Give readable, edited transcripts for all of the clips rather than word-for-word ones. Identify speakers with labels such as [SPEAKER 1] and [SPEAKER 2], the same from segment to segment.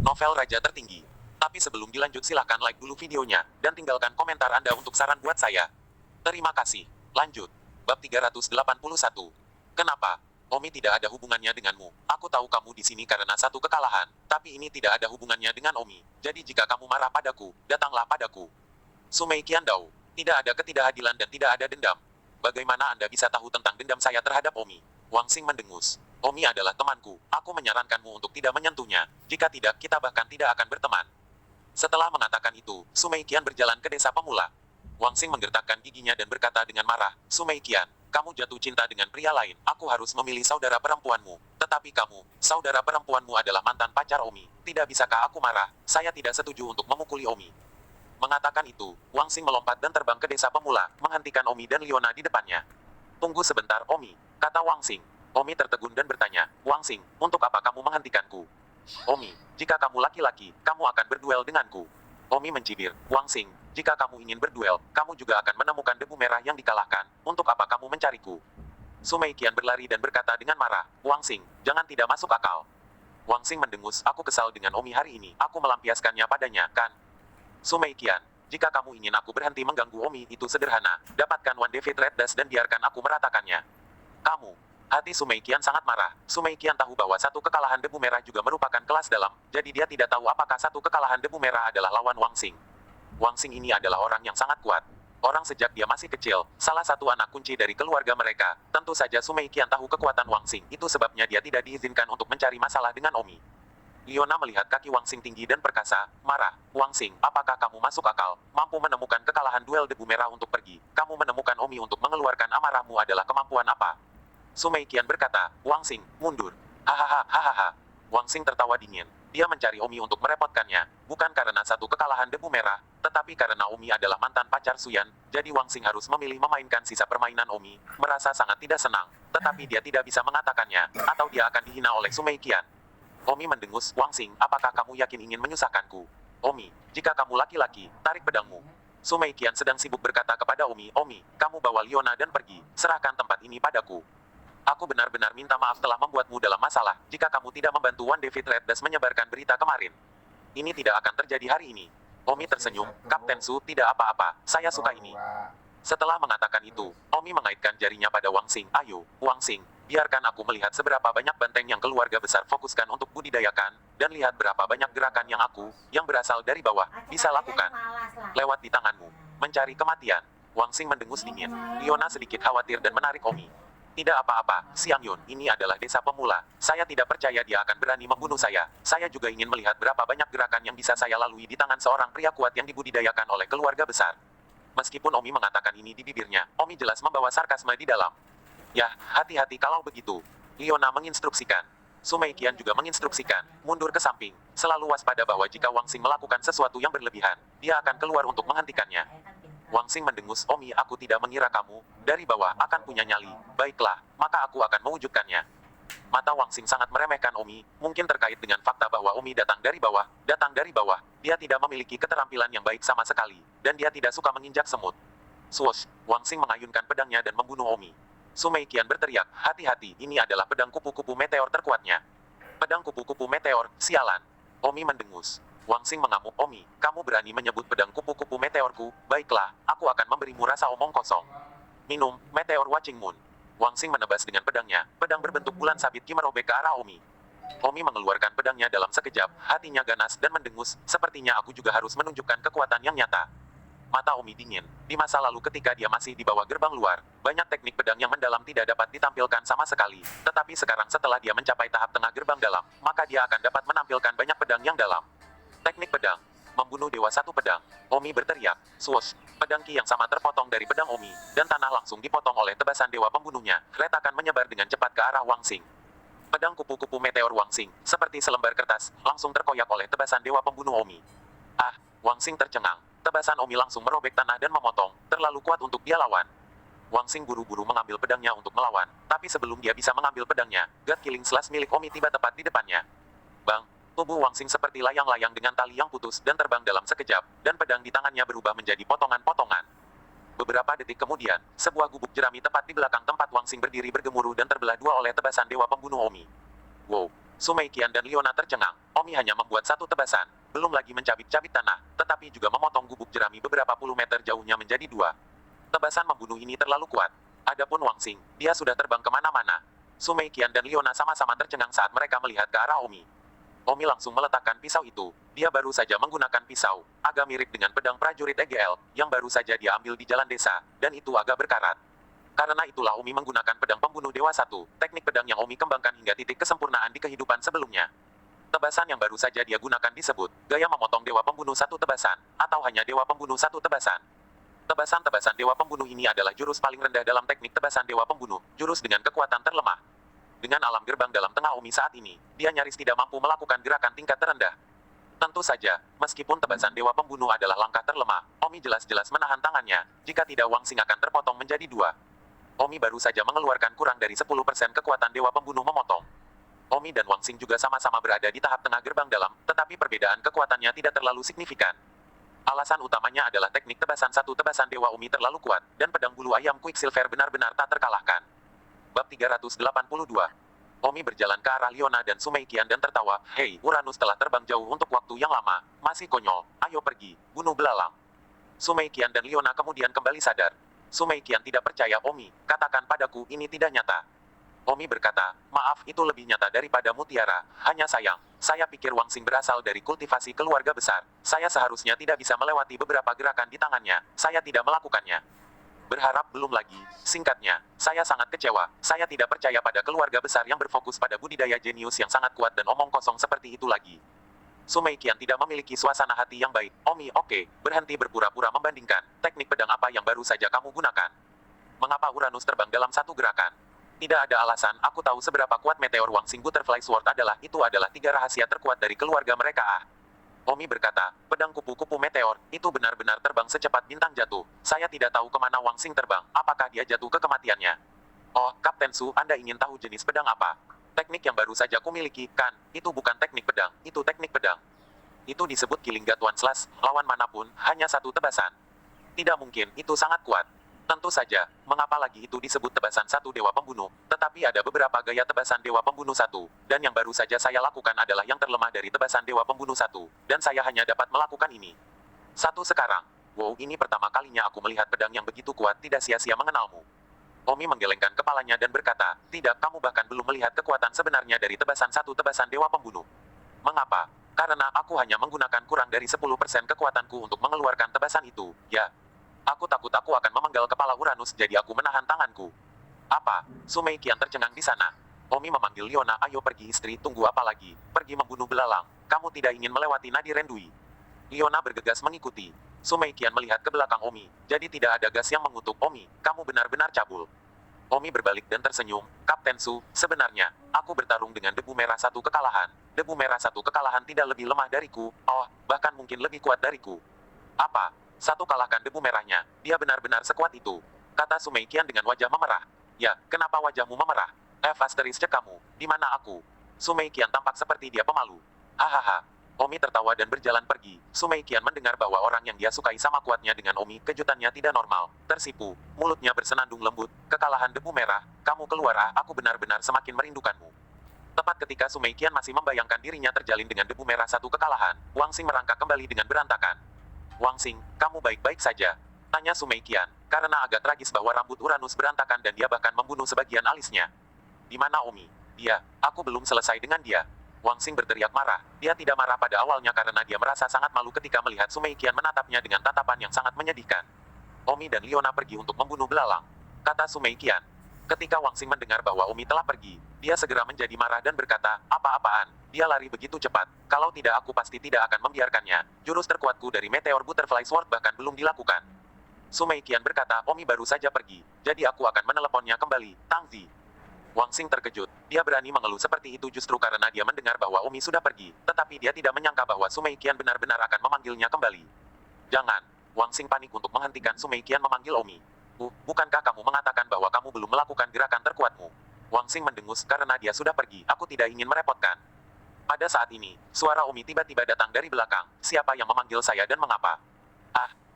[SPEAKER 1] Novel Raja Tertinggi. Tapi sebelum dilanjut silahkan like dulu videonya, dan tinggalkan komentar Anda untuk saran buat saya. Terima kasih. Lanjut. Bab 381. Kenapa? Omi tidak ada hubungannya denganmu. Aku tahu kamu di sini karena satu kekalahan, tapi ini tidak ada hubungannya dengan Omi. Jadi jika kamu marah padaku, datanglah padaku. Sumei Qiandao. Tidak ada ketidakadilan dan tidak ada dendam. Bagaimana Anda bisa tahu tentang dendam saya terhadap Omi? Wang Xing mendengus. Omi adalah temanku. Aku menyarankanmu untuk tidak menyentuhnya. Jika tidak, kita bahkan tidak akan berteman. Setelah mengatakan itu, Sumei Qian berjalan ke desa pemula. Wang Xing menggertakkan giginya dan berkata dengan marah, Sumei Qian, kamu jatuh cinta dengan pria lain. Aku harus memilih saudara perempuanmu. Tetapi kamu, saudara perempuanmu adalah mantan pacar Omi. Tidak bisakah aku marah? Saya tidak setuju untuk memukuli Omi. Mengatakan itu, Wang Xing melompat dan terbang ke desa pemula, menghentikan Omi dan Liona di depannya. Tunggu sebentar, Omi, kata Wang Xing. Omi tertegun dan bertanya, Wang Xing, untuk apa kamu menghentikanku? Omi, jika kamu laki-laki, kamu akan berduel denganku. Omi mencibir, Wang Xing, jika kamu ingin berduel, kamu juga akan menemukan debu merah yang dikalahkan. Untuk apa kamu mencariku? Sumei Qian berlari dan berkata dengan marah, Wang Xing, jangan tidak masuk akal. Wang Xing mendengus, aku kesal dengan Omi hari ini, aku melampiaskannya padanya, kan? Sumei Qian, jika kamu ingin aku berhenti mengganggu Omi, itu sederhana. Dapatkan One David Red Dust dan biarkan aku meratakannya. Kamu. Hati Sumei Qian sangat marah. Sumei Qian tahu bahwa satu kekalahan debu merah juga merupakan kelas dalam, jadi dia tidak tahu apakah satu kekalahan debu merah adalah lawan Wang Xing. Wang Xing ini adalah orang yang sangat kuat. Orang sejak dia masih kecil, salah satu anak kunci dari keluarga mereka. Tentu saja Sumei Qian tahu kekuatan Wang Xing, itu sebabnya dia tidak diizinkan untuk mencari masalah dengan Omi. Liona melihat kaki Wang Xing tinggi dan perkasa, marah. Wang Xing, apakah kamu masuk akal? Mampu menemukan kekalahan duel debu merah untuk pergi. Kamu menemukan Omi untuk mengeluarkan amarahmu adalah kemampuan apa? Sumei Qian berkata, Wang Xing, mundur. Hahaha, hahaha. Wang Xing tertawa dingin. Dia mencari Omi untuk merepotkannya, bukan karena satu kekalahan debu merah, tetapi karena Omi adalah mantan pacar Suyan, jadi Wang Xing harus memilih memainkan sisa permainan Omi, merasa sangat tidak senang, tetapi dia tidak bisa mengatakannya, atau dia akan dihina oleh Sumei Qian. Omi mendengus, Wang Xing, apakah kamu yakin ingin menyusahkanku? Omi, jika kamu laki-laki, tarik pedangmu. Sumei Qian sedang sibuk berkata kepada Omi, Omi, kamu bawa Liona dan pergi, serahkan tempat ini padaku. Aku benar-benar minta maaf telah membuatmu dalam masalah, jika kamu tidak membantu One David Red Dust menyebarkan berita kemarin. Ini tidak akan terjadi hari ini. Omi tersenyum, Kapten Su, tidak apa-apa, saya suka ini. Setelah mengatakan itu, Omi mengaitkan jarinya pada Wang Xing, ayo, Wang Xing, biarkan aku melihat seberapa banyak banteng yang keluarga besar fokuskan untuk budidayakan, dan lihat berapa banyak gerakan yang aku, yang berasal dari bawah, bisa lakukan. Lewat di tanganmu. Mencari kematian. Wang Xing mendengus dingin. Liona sedikit khawatir dan menarik Omi. Tidak apa-apa, Xiang Yun, ini adalah desa pemula. Saya tidak percaya dia akan berani membunuh saya. Saya juga ingin melihat berapa banyak gerakan yang bisa saya lalui di tangan seorang pria kuat yang dibudidayakan oleh keluarga besar. Meskipun Omi mengatakan ini di bibirnya, Omi jelas membawa sarkasme di dalam. Ya, hati-hati kalau begitu. Liona menginstruksikan. Sumei Qian juga menginstruksikan, mundur ke samping. Selalu waspada bahwa jika Wang Xing melakukan sesuatu yang berlebihan, dia akan keluar untuk menghentikannya. Wang Xing mendengus, Omi, aku tidak mengira kamu, dari bawah, akan punya nyali. Baiklah, maka aku akan mewujudkannya. Mata Wang Xing sangat meremehkan Omi, mungkin terkait dengan fakta bahwa Omi datang dari bawah. Dia tidak memiliki keterampilan yang baik sama sekali, dan dia tidak suka menginjak semut. Swoosh, Wang Xing mengayunkan pedangnya dan membunuh Omi. Sumei Qian berteriak, hati-hati, ini adalah pedang kupu-kupu meteor terkuatnya. Pedang kupu-kupu meteor, sialan. Omi mendengus. Wang Xing mengamuk, Omi, kamu berani menyebut pedang kupu-kupu meteorku? Baiklah, aku akan memberimu rasa omong kosong. Minum, meteor Watching Moon. Wang Xing menebas dengan pedangnya, pedang berbentuk bulan sabit Qi merobek ke arah Omi. Omi mengeluarkan pedangnya dalam sekejap, hatinya ganas dan mendengus, sepertinya aku juga harus menunjukkan kekuatan yang nyata. Mata Omi dingin. Di masa lalu ketika dia masih di bawah gerbang luar, banyak teknik pedang yang mendalam tidak dapat ditampilkan sama sekali. Tetapi sekarang setelah dia mencapai tahap tengah gerbang dalam, maka dia akan dapat menampilkan banyak pedang yang dalam. Teknik pedang. Membunuh dewa satu pedang. Omi berteriak. Swoosh. Pedang Qi yang sama terpotong dari pedang Omi, dan tanah langsung dipotong oleh tebasan dewa pembunuhnya. Retakan menyebar dengan cepat ke arah Wang Xing. Pedang kupu-kupu meteor Wang Xing, seperti selembar kertas, langsung terkoyak oleh tebasan dewa pembunuh Omi. Ah, Wang Xing tercengang. Tebasan Omi langsung merobek tanah dan memotong, terlalu kuat untuk dia lawan. Wang Xing buru-buru mengambil pedangnya untuk melawan, tapi sebelum dia bisa mengambil pedangnya, God Killing Slash milik Omi tiba tepat di depannya. Bang! Tubuh Wang Xing seperti layang-layang dengan tali yang putus dan terbang dalam sekejap, dan pedang di tangannya berubah menjadi potongan-potongan. Beberapa detik kemudian, sebuah gubuk jerami tepat di belakang tempat Wang Xing berdiri bergemuruh dan terbelah dua oleh tebasan dewa pembunuh Omi. Wow! Sumei Qian dan Liona tercengang. Omi hanya membuat satu tebasan, belum lagi mencabik-cabik tanah, tetapi juga memotong gubuk jerami beberapa puluh meter jauhnya menjadi dua. Tebasan membunuh ini terlalu kuat. Adapun Wang Xing, dia sudah terbang kemana-mana. Sumei Qian dan Liona sama-sama tercengang saat mereka melihat ke arah Omi. Omi langsung meletakkan pisau itu. Dia baru saja menggunakan pisau, agak mirip dengan pedang prajurit EGL, yang baru saja dia ambil di jalan desa, dan itu agak berkarat. Karena itulah Omi menggunakan pedang pembunuh Dewa Satu, teknik pedang yang Omi kembangkan hingga titik kesempurnaan di kehidupan sebelumnya. Tebasan yang baru saja dia gunakan disebut, gaya memotong Dewa Pembunuh Satu Tebasan, atau hanya Dewa Pembunuh Satu Tebasan. Tebasan-tebasan Dewa Pembunuh ini adalah jurus paling rendah dalam teknik tebasan Dewa Pembunuh, jurus dengan kekuatan terlemah. Dengan alam gerbang dalam tengah Omi saat ini, dia nyaris tidak mampu melakukan gerakan tingkat terendah. Tentu saja, meskipun tebasan Dewa Pembunuh adalah langkah terlemah, Omi jelas-jelas menahan tangannya, jika tidak Wang Xing akan terpotong menjadi dua. Omi baru saja mengeluarkan kurang dari 10% kekuatan Dewa Pembunuh memotong. Omi dan Wang Xing juga sama-sama berada di tahap tengah gerbang dalam, tetapi perbedaan kekuatannya tidak terlalu signifikan. Alasan utamanya adalah teknik tebasan satu tebasan Dewa Omi terlalu kuat, dan pedang bulu ayam Quicksilver benar-benar tak terkalahkan. Bab 382. Omi berjalan ke arah Liona dan Sumei Qian dan tertawa, "Hei, Uranus telah terbang jauh untuk waktu yang lama, masih konyol, ayo pergi, bunuh belalang." Sumei Qian dan Liona kemudian kembali sadar. Sumei Qian tidak percaya Omi, katakan padaku ini tidak nyata. Omi berkata, maaf itu lebih nyata daripada mutiara, hanya sayang, saya pikir Wang Xing berasal dari kultivasi keluarga besar, saya seharusnya tidak bisa melewati beberapa gerakan di tangannya, saya tidak melakukannya. Berharap belum lagi, singkatnya, saya sangat kecewa, saya tidak percaya pada keluarga besar yang berfokus pada budidaya jenius yang sangat kuat dan omong kosong seperti itu lagi. Sumei Qian tidak memiliki suasana hati yang baik. Omi, oke, berhenti berpura-pura membandingkan. Teknik pedang apa yang baru saja kamu gunakan? Mengapa Uranus terbang dalam satu gerakan? Tidak ada alasan, aku tahu seberapa kuat meteor Wang Xing Butterfly Sword adalah, itu adalah 3 rahasia terkuat dari keluarga mereka. Omi berkata, pedang kupu-kupu meteor, itu benar-benar terbang secepat bintang jatuh. Saya tidak tahu kemana Wang Xing terbang, apakah dia jatuh ke kematiannya? Oh, Kapten Su, Anda ingin tahu jenis pedang apa? Teknik yang baru saja kumiliki, kan? Itu bukan teknik pedang, itu teknik pedang. Itu disebut Killing God One Slash, lawan manapun, hanya satu tebasan. Tidak mungkin, itu sangat kuat. Tentu saja, mengapa lagi itu disebut tebasan satu Dewa Pembunuh, tetapi ada beberapa gaya tebasan Dewa Pembunuh satu, dan yang baru saja saya lakukan adalah yang terlemah dari tebasan Dewa Pembunuh satu, dan saya hanya dapat melakukan ini. Satu sekarang. Wow, ini pertama kalinya aku melihat pedang yang begitu kuat tidak sia-sia mengenalmu. Omi menggelengkan kepalanya dan berkata, tidak, kamu bahkan belum melihat kekuatan sebenarnya dari tebasan satu tebasan Dewa Pembunuh. Mengapa? Karena aku hanya menggunakan kurang dari 10% kekuatanku untuk mengeluarkan tebasan itu, ya. Aku takut aku akan memenggal kepala Uranus jadi aku menahan tanganku. Apa? Sumei Qian tercengang di sana. Omi memanggil Liona, ayo pergi istri, tunggu apa lagi? Pergi membunuh belalang. Kamu tidak ingin melewati Nadi Rendui. Liona bergegas mengikuti. Sumei Qian melihat ke belakang Omi, jadi tidak ada gas yang mengutuk Omi, kamu benar-benar cabul. Omi berbalik dan tersenyum, Kapten Su, sebenarnya, aku bertarung dengan debu merah satu kekalahan. Debu merah satu kekalahan tidak lebih lemah dariku, oh, bahkan mungkin lebih kuat dariku. Apa? Satu kalahkan debu merahnya, dia benar-benar sekuat itu. Kata Sumei Qian dengan wajah memerah. Ya, kenapa wajahmu memerah? Cek kamu, di mana aku? Sumei Qian tampak seperti dia pemalu. Hahaha. Omi tertawa dan berjalan pergi. Sumei Qian mendengar bahwa orang yang dia sukai sama kuatnya dengan Omi, kejutannya tidak normal. Tersipu, mulutnya bersenandung lembut. Kekalahan debu merah, kamu keluar aku benar-benar semakin merindukanmu. Tepat ketika Sumei Qian masih membayangkan dirinya terjalin dengan debu merah satu kekalahan, Wang Xing merangkak kembali dengan berantakan. Wang Xing, kamu baik-baik saja? Tanya Sumei Qian, karena agak tragis bahwa rambut Uranus berantakan dan dia bahkan membunuh sebagian alisnya. Di mana Omi? Dia, aku belum selesai dengan dia. Wang Xing berteriak marah. Dia tidak marah pada awalnya karena dia merasa sangat malu ketika melihat Sumei Qian menatapnya dengan tatapan yang sangat menyedihkan. Omi dan Liona pergi untuk membunuh belalang. Kata Sumei Qian. Ketika Wang Xing mendengar bahwa Omi telah pergi, dia segera menjadi marah dan berkata, apa-apaan, dia lari begitu cepat, kalau tidak aku pasti tidak akan membiarkannya, jurus terkuatku dari Meteor Butterfly Sword bahkan belum dilakukan. Sumei Qian berkata, Omi baru saja pergi, jadi aku akan meneleponnya kembali, Tang Zi. Wang Xing terkejut, dia berani mengeluh seperti itu justru karena dia mendengar bahwa Omi sudah pergi, tetapi dia tidak menyangka bahwa Sumei Qian benar-benar akan memanggilnya kembali. Jangan, Wang Xing panik untuk menghentikan Sumei Qian memanggil Omi. Bukankah kamu mengatakan bahwa kamu belum melakukan gerakan terkuatmu? Wang Xing mendengus karena dia sudah pergi, aku tidak ingin merepotkan. Pada saat ini, suara Omi tiba-tiba datang dari belakang, siapa yang memanggil saya dan mengapa?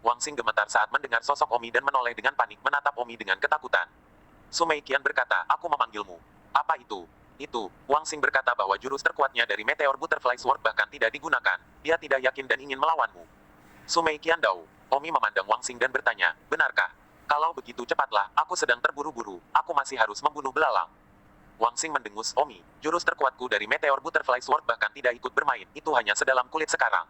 [SPEAKER 1] Wang Xing gemetar saat mendengar sosok Omi dan menoleh dengan panik menatap Omi dengan ketakutan. Sumei Qian berkata, aku memanggilmu. Apa itu? Itu, Wang Xing berkata bahwa jurus terkuatnya dari Meteor Butterfly Sword bahkan tidak digunakan. Dia tidak yakin dan ingin melawanmu. Sumei Qiandao. Omi memandang Wang Xing dan bertanya, benarkah? Kalau begitu cepatlah, aku sedang terburu-buru. Aku masih harus membunuh belalang. Wang Xing mendengus, Omi, jurus terkuatku dari Meteor Butterfly Sword bahkan tidak ikut bermain. Itu hanya sedalam kulit sekarang.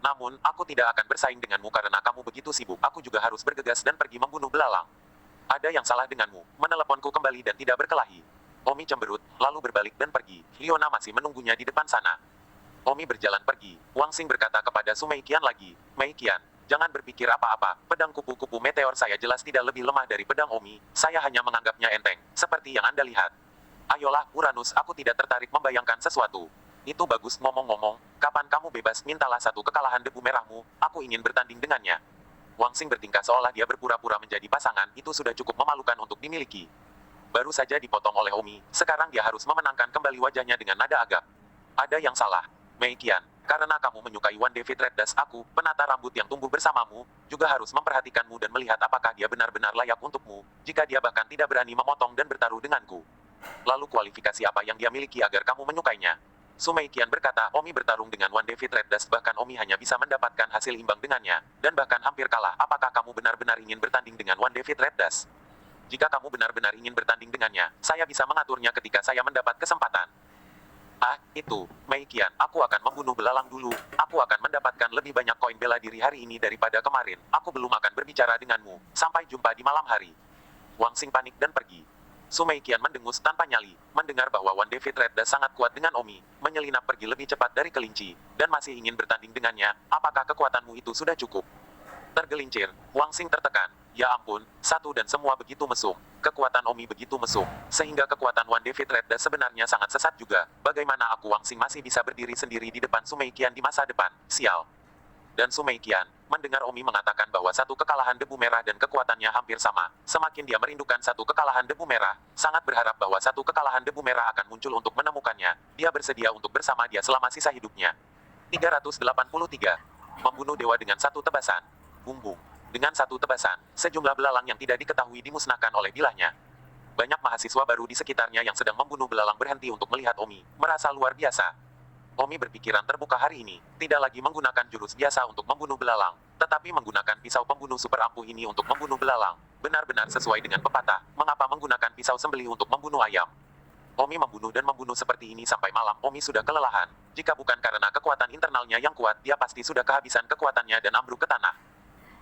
[SPEAKER 1] Namun, aku tidak akan bersaing denganmu karena kamu begitu sibuk. Aku juga harus bergegas dan pergi membunuh belalang. Ada yang salah denganmu, meneleponku kembali dan tidak berkelahi. Omi cemberut, lalu berbalik dan pergi. Liona masih menunggunya di depan sana. Omi berjalan pergi. Wang Xing berkata kepada Sumei Qian lagi, Mei Qian, jangan berpikir apa-apa, pedang kupu-kupu meteor saya jelas tidak lebih lemah dari pedang Omi, saya hanya menganggapnya enteng, seperti yang Anda lihat. Ayolah, Uranus, aku tidak tertarik membayangkan sesuatu. Itu bagus, ngomong-ngomong, kapan kamu bebas, mintalah satu kekalahan debu merahmu, aku ingin bertanding dengannya. Wang Xing bertingkah seolah dia berpura-pura menjadi pasangan, itu sudah cukup memalukan untuk dimiliki. Baru saja dipotong oleh Omi, sekarang dia harus memenangkan kembali wajahnya dengan nada agak. Ada yang salah, Mei Qian, karena kamu menyukai Wan David Red Dust aku, penata rambut yang tumbuh bersamamu, juga harus memperhatikanmu dan melihat apakah dia benar-benar layak untukmu, jika dia bahkan tidak berani memotong dan bertaruh denganku. Lalu kualifikasi apa yang dia miliki agar kamu menyukainya? Sumei Qian berkata, Omi bertarung dengan Wan David Red Dust bahkan Omi hanya bisa mendapatkan hasil imbang dengannya, dan bahkan hampir kalah. Apakah kamu benar-benar ingin bertanding dengan Wan David Red Dust? Jika kamu benar-benar ingin bertanding dengannya, saya bisa mengaturnya ketika saya mendapat kesempatan. Ah, itu, Mei Qian, aku akan membunuh belalang dulu, aku akan mendapatkan lebih banyak koin bela diri hari ini daripada kemarin, aku belum akan berbicara denganmu, sampai jumpa di malam hari. Wang Xing panik dan pergi. Sumei Qian mendengus tanpa nyali, mendengar bahwa Wan David Red Dust sangat kuat dengan Omi, menyelinap pergi lebih cepat dari kelinci, dan masih ingin bertanding dengannya, apakah kekuatanmu itu sudah cukup? Tergelincir, Wang Xing tertekan. Ya ampun, satu dan semua begitu mesum. Kekuatan Omi begitu mesum, sehingga kekuatan Wan David Red Dust sebenarnya sangat sesat juga. Bagaimana aku Wang Xing masih bisa berdiri sendiri di depan Sumei Qian di masa depan? Sial. Dan Sumei Qian, mendengar Omi mengatakan bahwa satu kekalahan debu merah dan kekuatannya hampir sama, semakin dia merindukan satu kekalahan debu merah, sangat berharap bahwa satu kekalahan debu merah akan muncul untuk menemukannya. Dia bersedia untuk bersama dia selama sisa hidupnya. 383. Membunuh dewa dengan satu tebasan. Bum-bum. Dengan satu tebasan, sejumlah belalang yang tidak diketahui dimusnahkan oleh bilahnya. Banyak mahasiswa baru di sekitarnya yang sedang membunuh belalang berhenti untuk melihat Omi, merasa luar biasa. Omi berpikiran terbuka hari ini, tidak lagi menggunakan jurus biasa untuk membunuh belalang, tetapi menggunakan pisau pembunuh super ampuh ini untuk membunuh belalang. Benar-benar sesuai dengan pepatah, mengapa menggunakan pisau sembelih untuk membunuh ayam. Omi membunuh dan membunuh seperti ini sampai malam. Omi sudah kelelahan. Jika bukan karena kekuatan internalnya yang kuat, dia pasti sudah kehabisan kekuatannya dan ambruk ke tanah.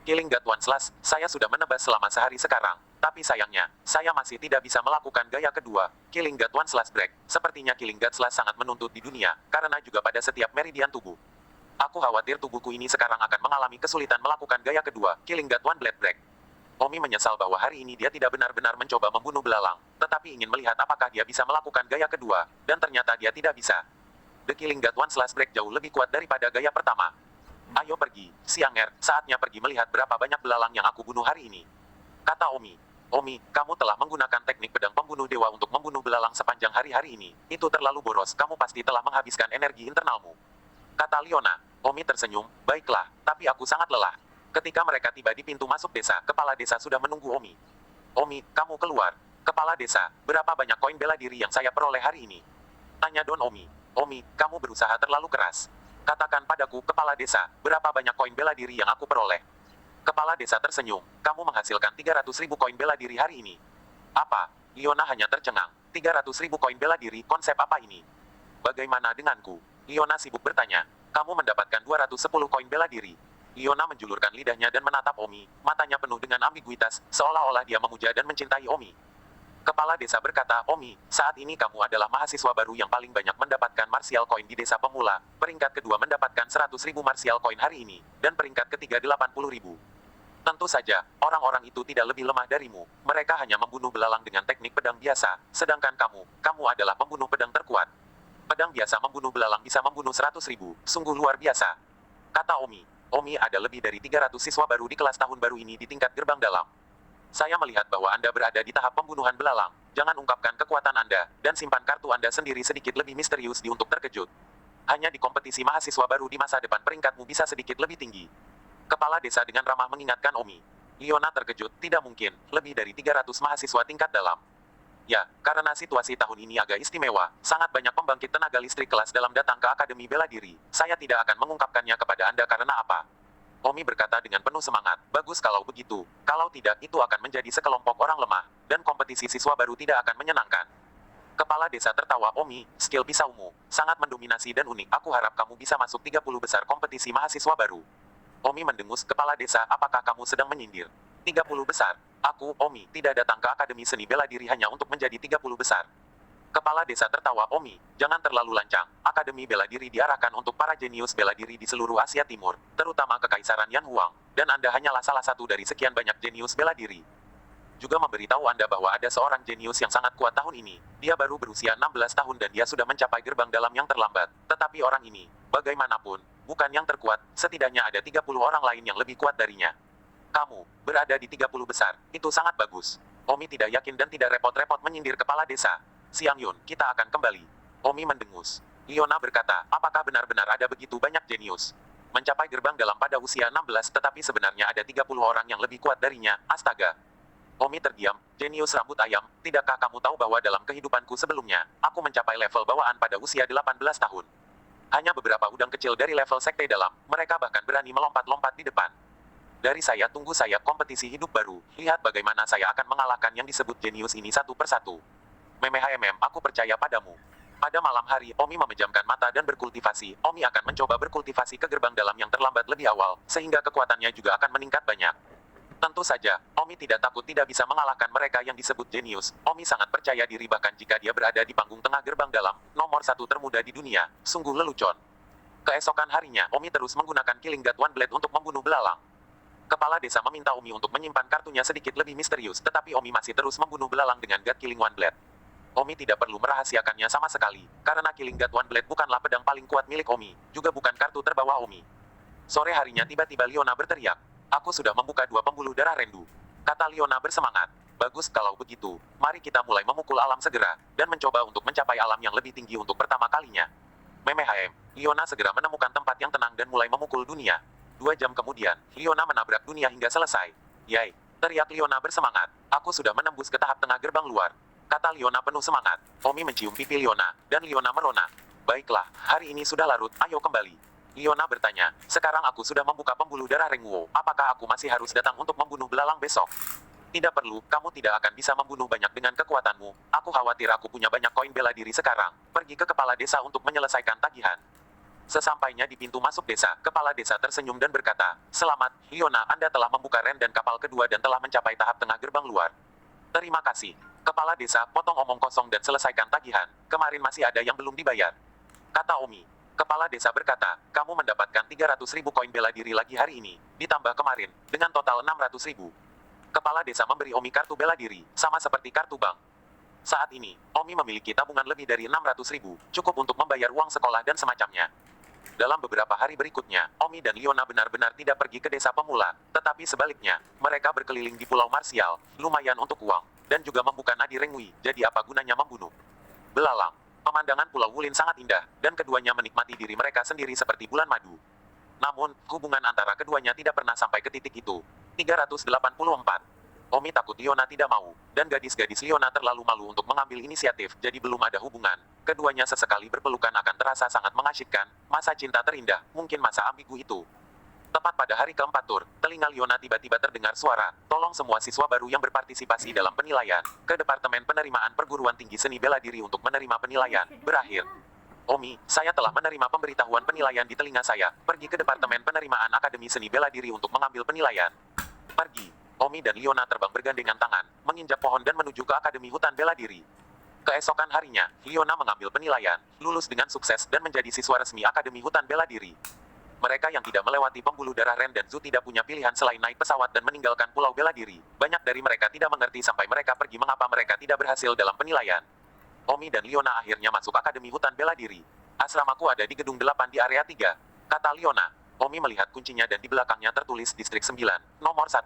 [SPEAKER 1] Killing God One Slash, saya sudah menebas selama sehari sekarang. Tapi sayangnya, saya masih tidak bisa melakukan gaya kedua, Killing God One Slash Break. Sepertinya Killing God Slash sangat menuntut di dunia, karena juga pada setiap meridian tubuh. Aku khawatir tubuhku ini sekarang akan mengalami kesulitan melakukan gaya kedua, Killing God One Blade Break. Omi menyesal bahwa hari ini dia tidak benar-benar mencoba membunuh belalang, tetapi ingin melihat apakah dia bisa melakukan gaya kedua, dan ternyata dia tidak bisa. The Killing God One Slash Break jauh lebih kuat daripada gaya pertama. Ayo pergi, Sianger, saatnya pergi melihat berapa banyak belalang yang aku bunuh hari ini. Kata Omi. Omi, kamu telah menggunakan teknik pedang pembunuh dewa untuk membunuh belalang sepanjang hari-hari ini. Itu terlalu boros, kamu pasti telah menghabiskan energi internalmu. Kata Liona. Omi tersenyum, baiklah, tapi aku sangat lelah. Ketika mereka tiba di pintu masuk desa, kepala desa sudah menunggu Omi. Omi, kamu keluar. Kepala desa, berapa banyak koin bela diri yang saya peroleh hari ini? Tanya Don Omi. Omi, kamu berusaha terlalu keras. Katakan padaku, kepala desa, berapa banyak koin bela diri yang aku peroleh? Kepala desa tersenyum, kamu menghasilkan 300.000 koin bela diri hari ini. Apa? Liona hanya tercengang. 300.000 koin bela diri, konsep apa ini? Bagaimana denganku? Liona sibuk bertanya. Kamu mendapatkan 210 koin bela diri. Liona menjulurkan lidahnya dan menatap Omi, matanya penuh dengan ambiguitas, seolah-olah dia memuja dan mencintai Omi. Kepala desa berkata, Omi, saat ini kamu adalah mahasiswa baru yang paling banyak mendapatkan martial coin di desa pemula, peringkat kedua mendapatkan 100.000 martial coin hari ini, dan peringkat ketiga 80.000. Tentu saja, orang-orang itu tidak lebih lemah darimu, mereka hanya membunuh belalang dengan teknik pedang biasa, sedangkan kamu adalah pembunuh pedang terkuat. Pedang biasa membunuh belalang bisa membunuh 100.000, sungguh luar biasa. Kata Omi. Omi ada lebih dari 300 siswa baru di kelas tahun baru ini di tingkat gerbang dalam. Saya melihat bahwa Anda berada di tahap pembunuhan belalang. Jangan ungkapkan kekuatan Anda, dan simpan kartu Anda sendiri sedikit lebih misterius untuk terkejut. Hanya di kompetisi mahasiswa baru di masa depan peringkatmu bisa sedikit lebih tinggi. Kepala desa dengan ramah mengingatkan Omi. Liona terkejut, tidak mungkin, lebih dari 300 mahasiswa tingkat dalam. Ya, karena situasi tahun ini agak istimewa, sangat banyak pembangkit tenaga listrik kelas dalam datang ke Akademi Bela Diri. Saya tidak akan mengungkapkannya kepada Anda karena apa? Omi berkata dengan penuh semangat. Bagus kalau begitu. Kalau tidak, itu akan menjadi sekelompok orang lemah, dan kompetisi siswa baru tidak akan menyenangkan. Kepala desa tertawa. Omi, skill pisaumu sangat mendominasi dan unik. Aku harap kamu bisa masuk 30 besar kompetisi mahasiswa baru. Omi mendengus. Kepala desa, apakah kamu sedang menyindir? 30 besar? Aku, Omi, tidak datang ke Akademi Seni Bela Diri hanya untuk menjadi 30 besar. Kepala desa tertawa. Omi, jangan terlalu lancang. Akademi Bela Diri diarahkan untuk para jenius bela diri di seluruh Asia Timur, terutama Kekaisaran Yan Huang, dan Anda hanyalah salah satu dari sekian banyak jenius bela diri. Juga memberitahu Anda bahwa ada seorang jenius yang sangat kuat tahun ini. Dia baru berusia 16 tahun dan dia sudah mencapai gerbang dalam yang terlambat. Tetapi orang ini, bagaimanapun, bukan yang terkuat, setidaknya ada 30 orang lain yang lebih kuat darinya. Kamu berada di 30 besar, itu sangat bagus. Omi tidak yakin dan tidak repot-repot menyindir kepala desa. Siang Yun, kita akan kembali. Omi mendengus. Liona berkata, apakah benar-benar ada begitu banyak jenius? Mencapai gerbang dalam pada usia 16 tetapi sebenarnya ada 30 orang yang lebih kuat darinya, astaga. Omi terdiam. Jenius rambut ayam, tidakkah kamu tahu bahwa dalam kehidupanku sebelumnya, aku mencapai level bawaan pada usia 18 tahun. Hanya beberapa udang kecil dari level sekte dalam, mereka bahkan berani melompat-lompat di depan. Dari saya tunggu saya kompetisi hidup baru, lihat bagaimana saya akan mengalahkan yang disebut jenius ini satu persatu. Aku percaya padamu. Pada malam hari, Omi memejamkan mata dan berkultivasi. Omi akan mencoba berkultivasi ke gerbang dalam yang terlambat lebih awal, sehingga kekuatannya juga akan meningkat banyak. Tentu saja, Omi tidak takut tidak bisa mengalahkan mereka yang disebut jenius. Omi sangat percaya diri bahkan jika dia berada di panggung tengah gerbang dalam, nomor 1 termuda di dunia, sungguh lelucon. Keesokan harinya, Omi terus menggunakan Killing God One Blade untuk membunuh belalang. Kepala desa meminta Omi untuk menyimpan kartunya sedikit lebih misterius, tetapi Omi masih terus membunuh belalang dengan God Killing One Blade. Omi tidak perlu merahasiakannya sama sekali, karena Killing God One Blade bukanlah pedang paling kuat milik Omi, juga bukan kartu terbawah Omi. Sore harinya tiba-tiba Liona berteriak, aku sudah membuka 2 pembuluh darah rendu. Kata Liona bersemangat. Bagus kalau begitu, mari kita mulai memukul alam segera, dan mencoba untuk mencapai alam yang lebih tinggi untuk pertama kalinya. Liona segera menemukan tempat yang tenang dan mulai memukul dunia. 2 jam kemudian, Liona menabrak dunia hingga selesai. Yay! Teriak Liona bersemangat. Aku sudah menembus ke tahap tengah gerbang luar. Kata Liona penuh semangat. Omi mencium pipi Liona, dan Liona merona. Baiklah, hari ini sudah larut, ayo kembali. Liona bertanya, sekarang aku sudah membuka pembuluh darah Rengguo, apakah aku masih harus datang untuk membunuh belalang besok? Tidak perlu, kamu tidak akan bisa membunuh banyak dengan kekuatanmu. Aku khawatir aku punya banyak koin bela diri sekarang. Pergi ke kepala desa untuk menyelesaikan tagihan. Sesampainya di pintu masuk desa, kepala desa tersenyum dan berkata, selamat, Liona, Anda telah membuka rem dan kapal kedua dan telah mencapai tahap tengah gerbang luar. Terima kasih. Kepala desa, potong omong kosong dan selesaikan tagihan. Kemarin masih ada yang belum dibayar. Kata Omi. Kepala desa berkata, kamu mendapatkan 300.000 koin bela diri lagi hari ini, ditambah kemarin, dengan total 600.000. Kepala desa memberi Omi kartu bela diri, sama seperti kartu bank. Saat ini, Omi memiliki tabungan lebih dari 600.000, cukup untuk membayar uang sekolah dan semacamnya. Dalam beberapa hari berikutnya, Omi dan Liona benar-benar tidak pergi ke desa pemula, tetapi sebaliknya, mereka berkeliling di Pulau Marsial, lumayan untuk uang, dan juga membuka nadi Rengwi, jadi apa gunanya membunuh belalang. Pemandangan Pulau Wulin sangat indah, dan keduanya menikmati diri mereka sendiri seperti bulan madu. Namun, hubungan antara keduanya tidak pernah sampai ke titik itu. 384. Omi takut Liona tidak mau, dan gadis-gadis Liona terlalu malu untuk mengambil inisiatif, jadi belum ada hubungan. Keduanya sesekali berpelukan akan terasa sangat mengasyikkan, masa cinta terindah, mungkin masa ambigu itu. Tepat pada hari keempat tur, telinga Liona tiba-tiba terdengar suara, tolong semua siswa baru yang berpartisipasi dalam penilaian, ke Departemen Penerimaan Perguruan Tinggi Seni Bela Diri untuk menerima penilaian, berakhir. Omi, saya telah menerima pemberitahuan penilaian di telinga saya, pergi ke Departemen Penerimaan Akademi Seni Bela Diri untuk mengambil penilaian. Pergi. Omi dan Liona terbang bergandengan tangan, menginjak pohon dan menuju ke Akademi Hutan Bela Diri. Keesokan harinya, Liona mengambil penilaian, lulus dengan sukses dan menjadi siswa resmi Akademi Hutan Bela Diri. Mereka yang tidak melewati pembuluh darah Ren dan Zu tidak punya pilihan selain naik pesawat dan meninggalkan Pulau Bela Diri. Banyak dari mereka tidak mengerti sampai mereka pergi mengapa mereka tidak berhasil dalam penilaian. Omi dan Liona akhirnya masuk Akademi Hutan Bela Diri. Asramaku ada di gedung 8 di area 3, kata Liona. Omi melihat kuncinya dan di belakangnya tertulis Distrik 9, nomor 1.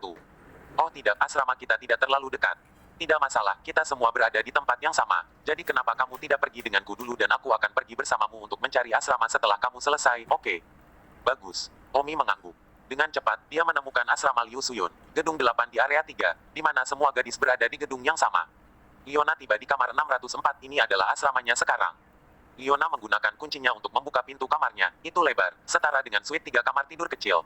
[SPEAKER 1] Oh tidak, asrama kita tidak terlalu dekat. Tidak masalah, kita semua berada di tempat yang sama. Jadi kenapa kamu tidak pergi denganku dulu dan aku akan pergi bersamamu untuk mencari asrama setelah kamu selesai, oke? Bagus. Omi mengangguk. Dengan cepat, dia menemukan asrama Liu Suyun, gedung 8 di area 3, di mana semua gadis berada di gedung yang sama. Liona tiba di kamar 604, ini adalah asramanya sekarang. Liona menggunakan kuncinya untuk membuka pintu kamarnya, itu lebar, setara dengan suite 3 kamar tidur kecil.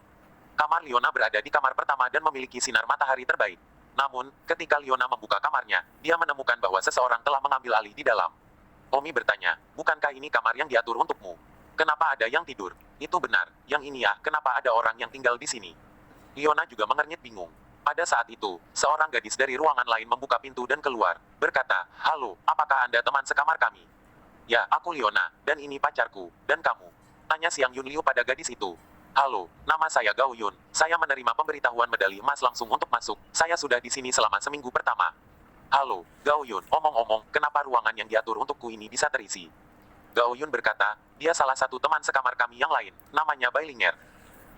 [SPEAKER 1] Kamar Liona berada di kamar pertama dan memiliki sinar matahari terbaik. Namun, ketika Liona membuka kamarnya, dia menemukan bahwa seseorang telah mengambil alih di dalam. Omi bertanya, bukankah ini kamar yang diatur untukmu? Kenapa ada yang tidur? Itu benar, yang ini ya, kenapa ada orang yang tinggal di sini? Liona juga mengernyit bingung. Pada saat itu, seorang gadis dari ruangan lain membuka pintu dan keluar, berkata, "Halo, apakah Anda teman sekamar kami?" "Ya, aku Liona, dan ini pacarku, dan kamu?" tanya Siang Yun Liu pada gadis itu. "Halo, nama saya Gao Yun, saya menerima pemberitahuan medali emas langsung untuk masuk, saya sudah di sini selama seminggu pertama." "Halo, Gao Yun, omong-omong, kenapa ruangan yang diatur untukku ini bisa terisi?" Gao Yun berkata, "Dia salah satu teman sekamar kami yang lain, namanya Bailinger."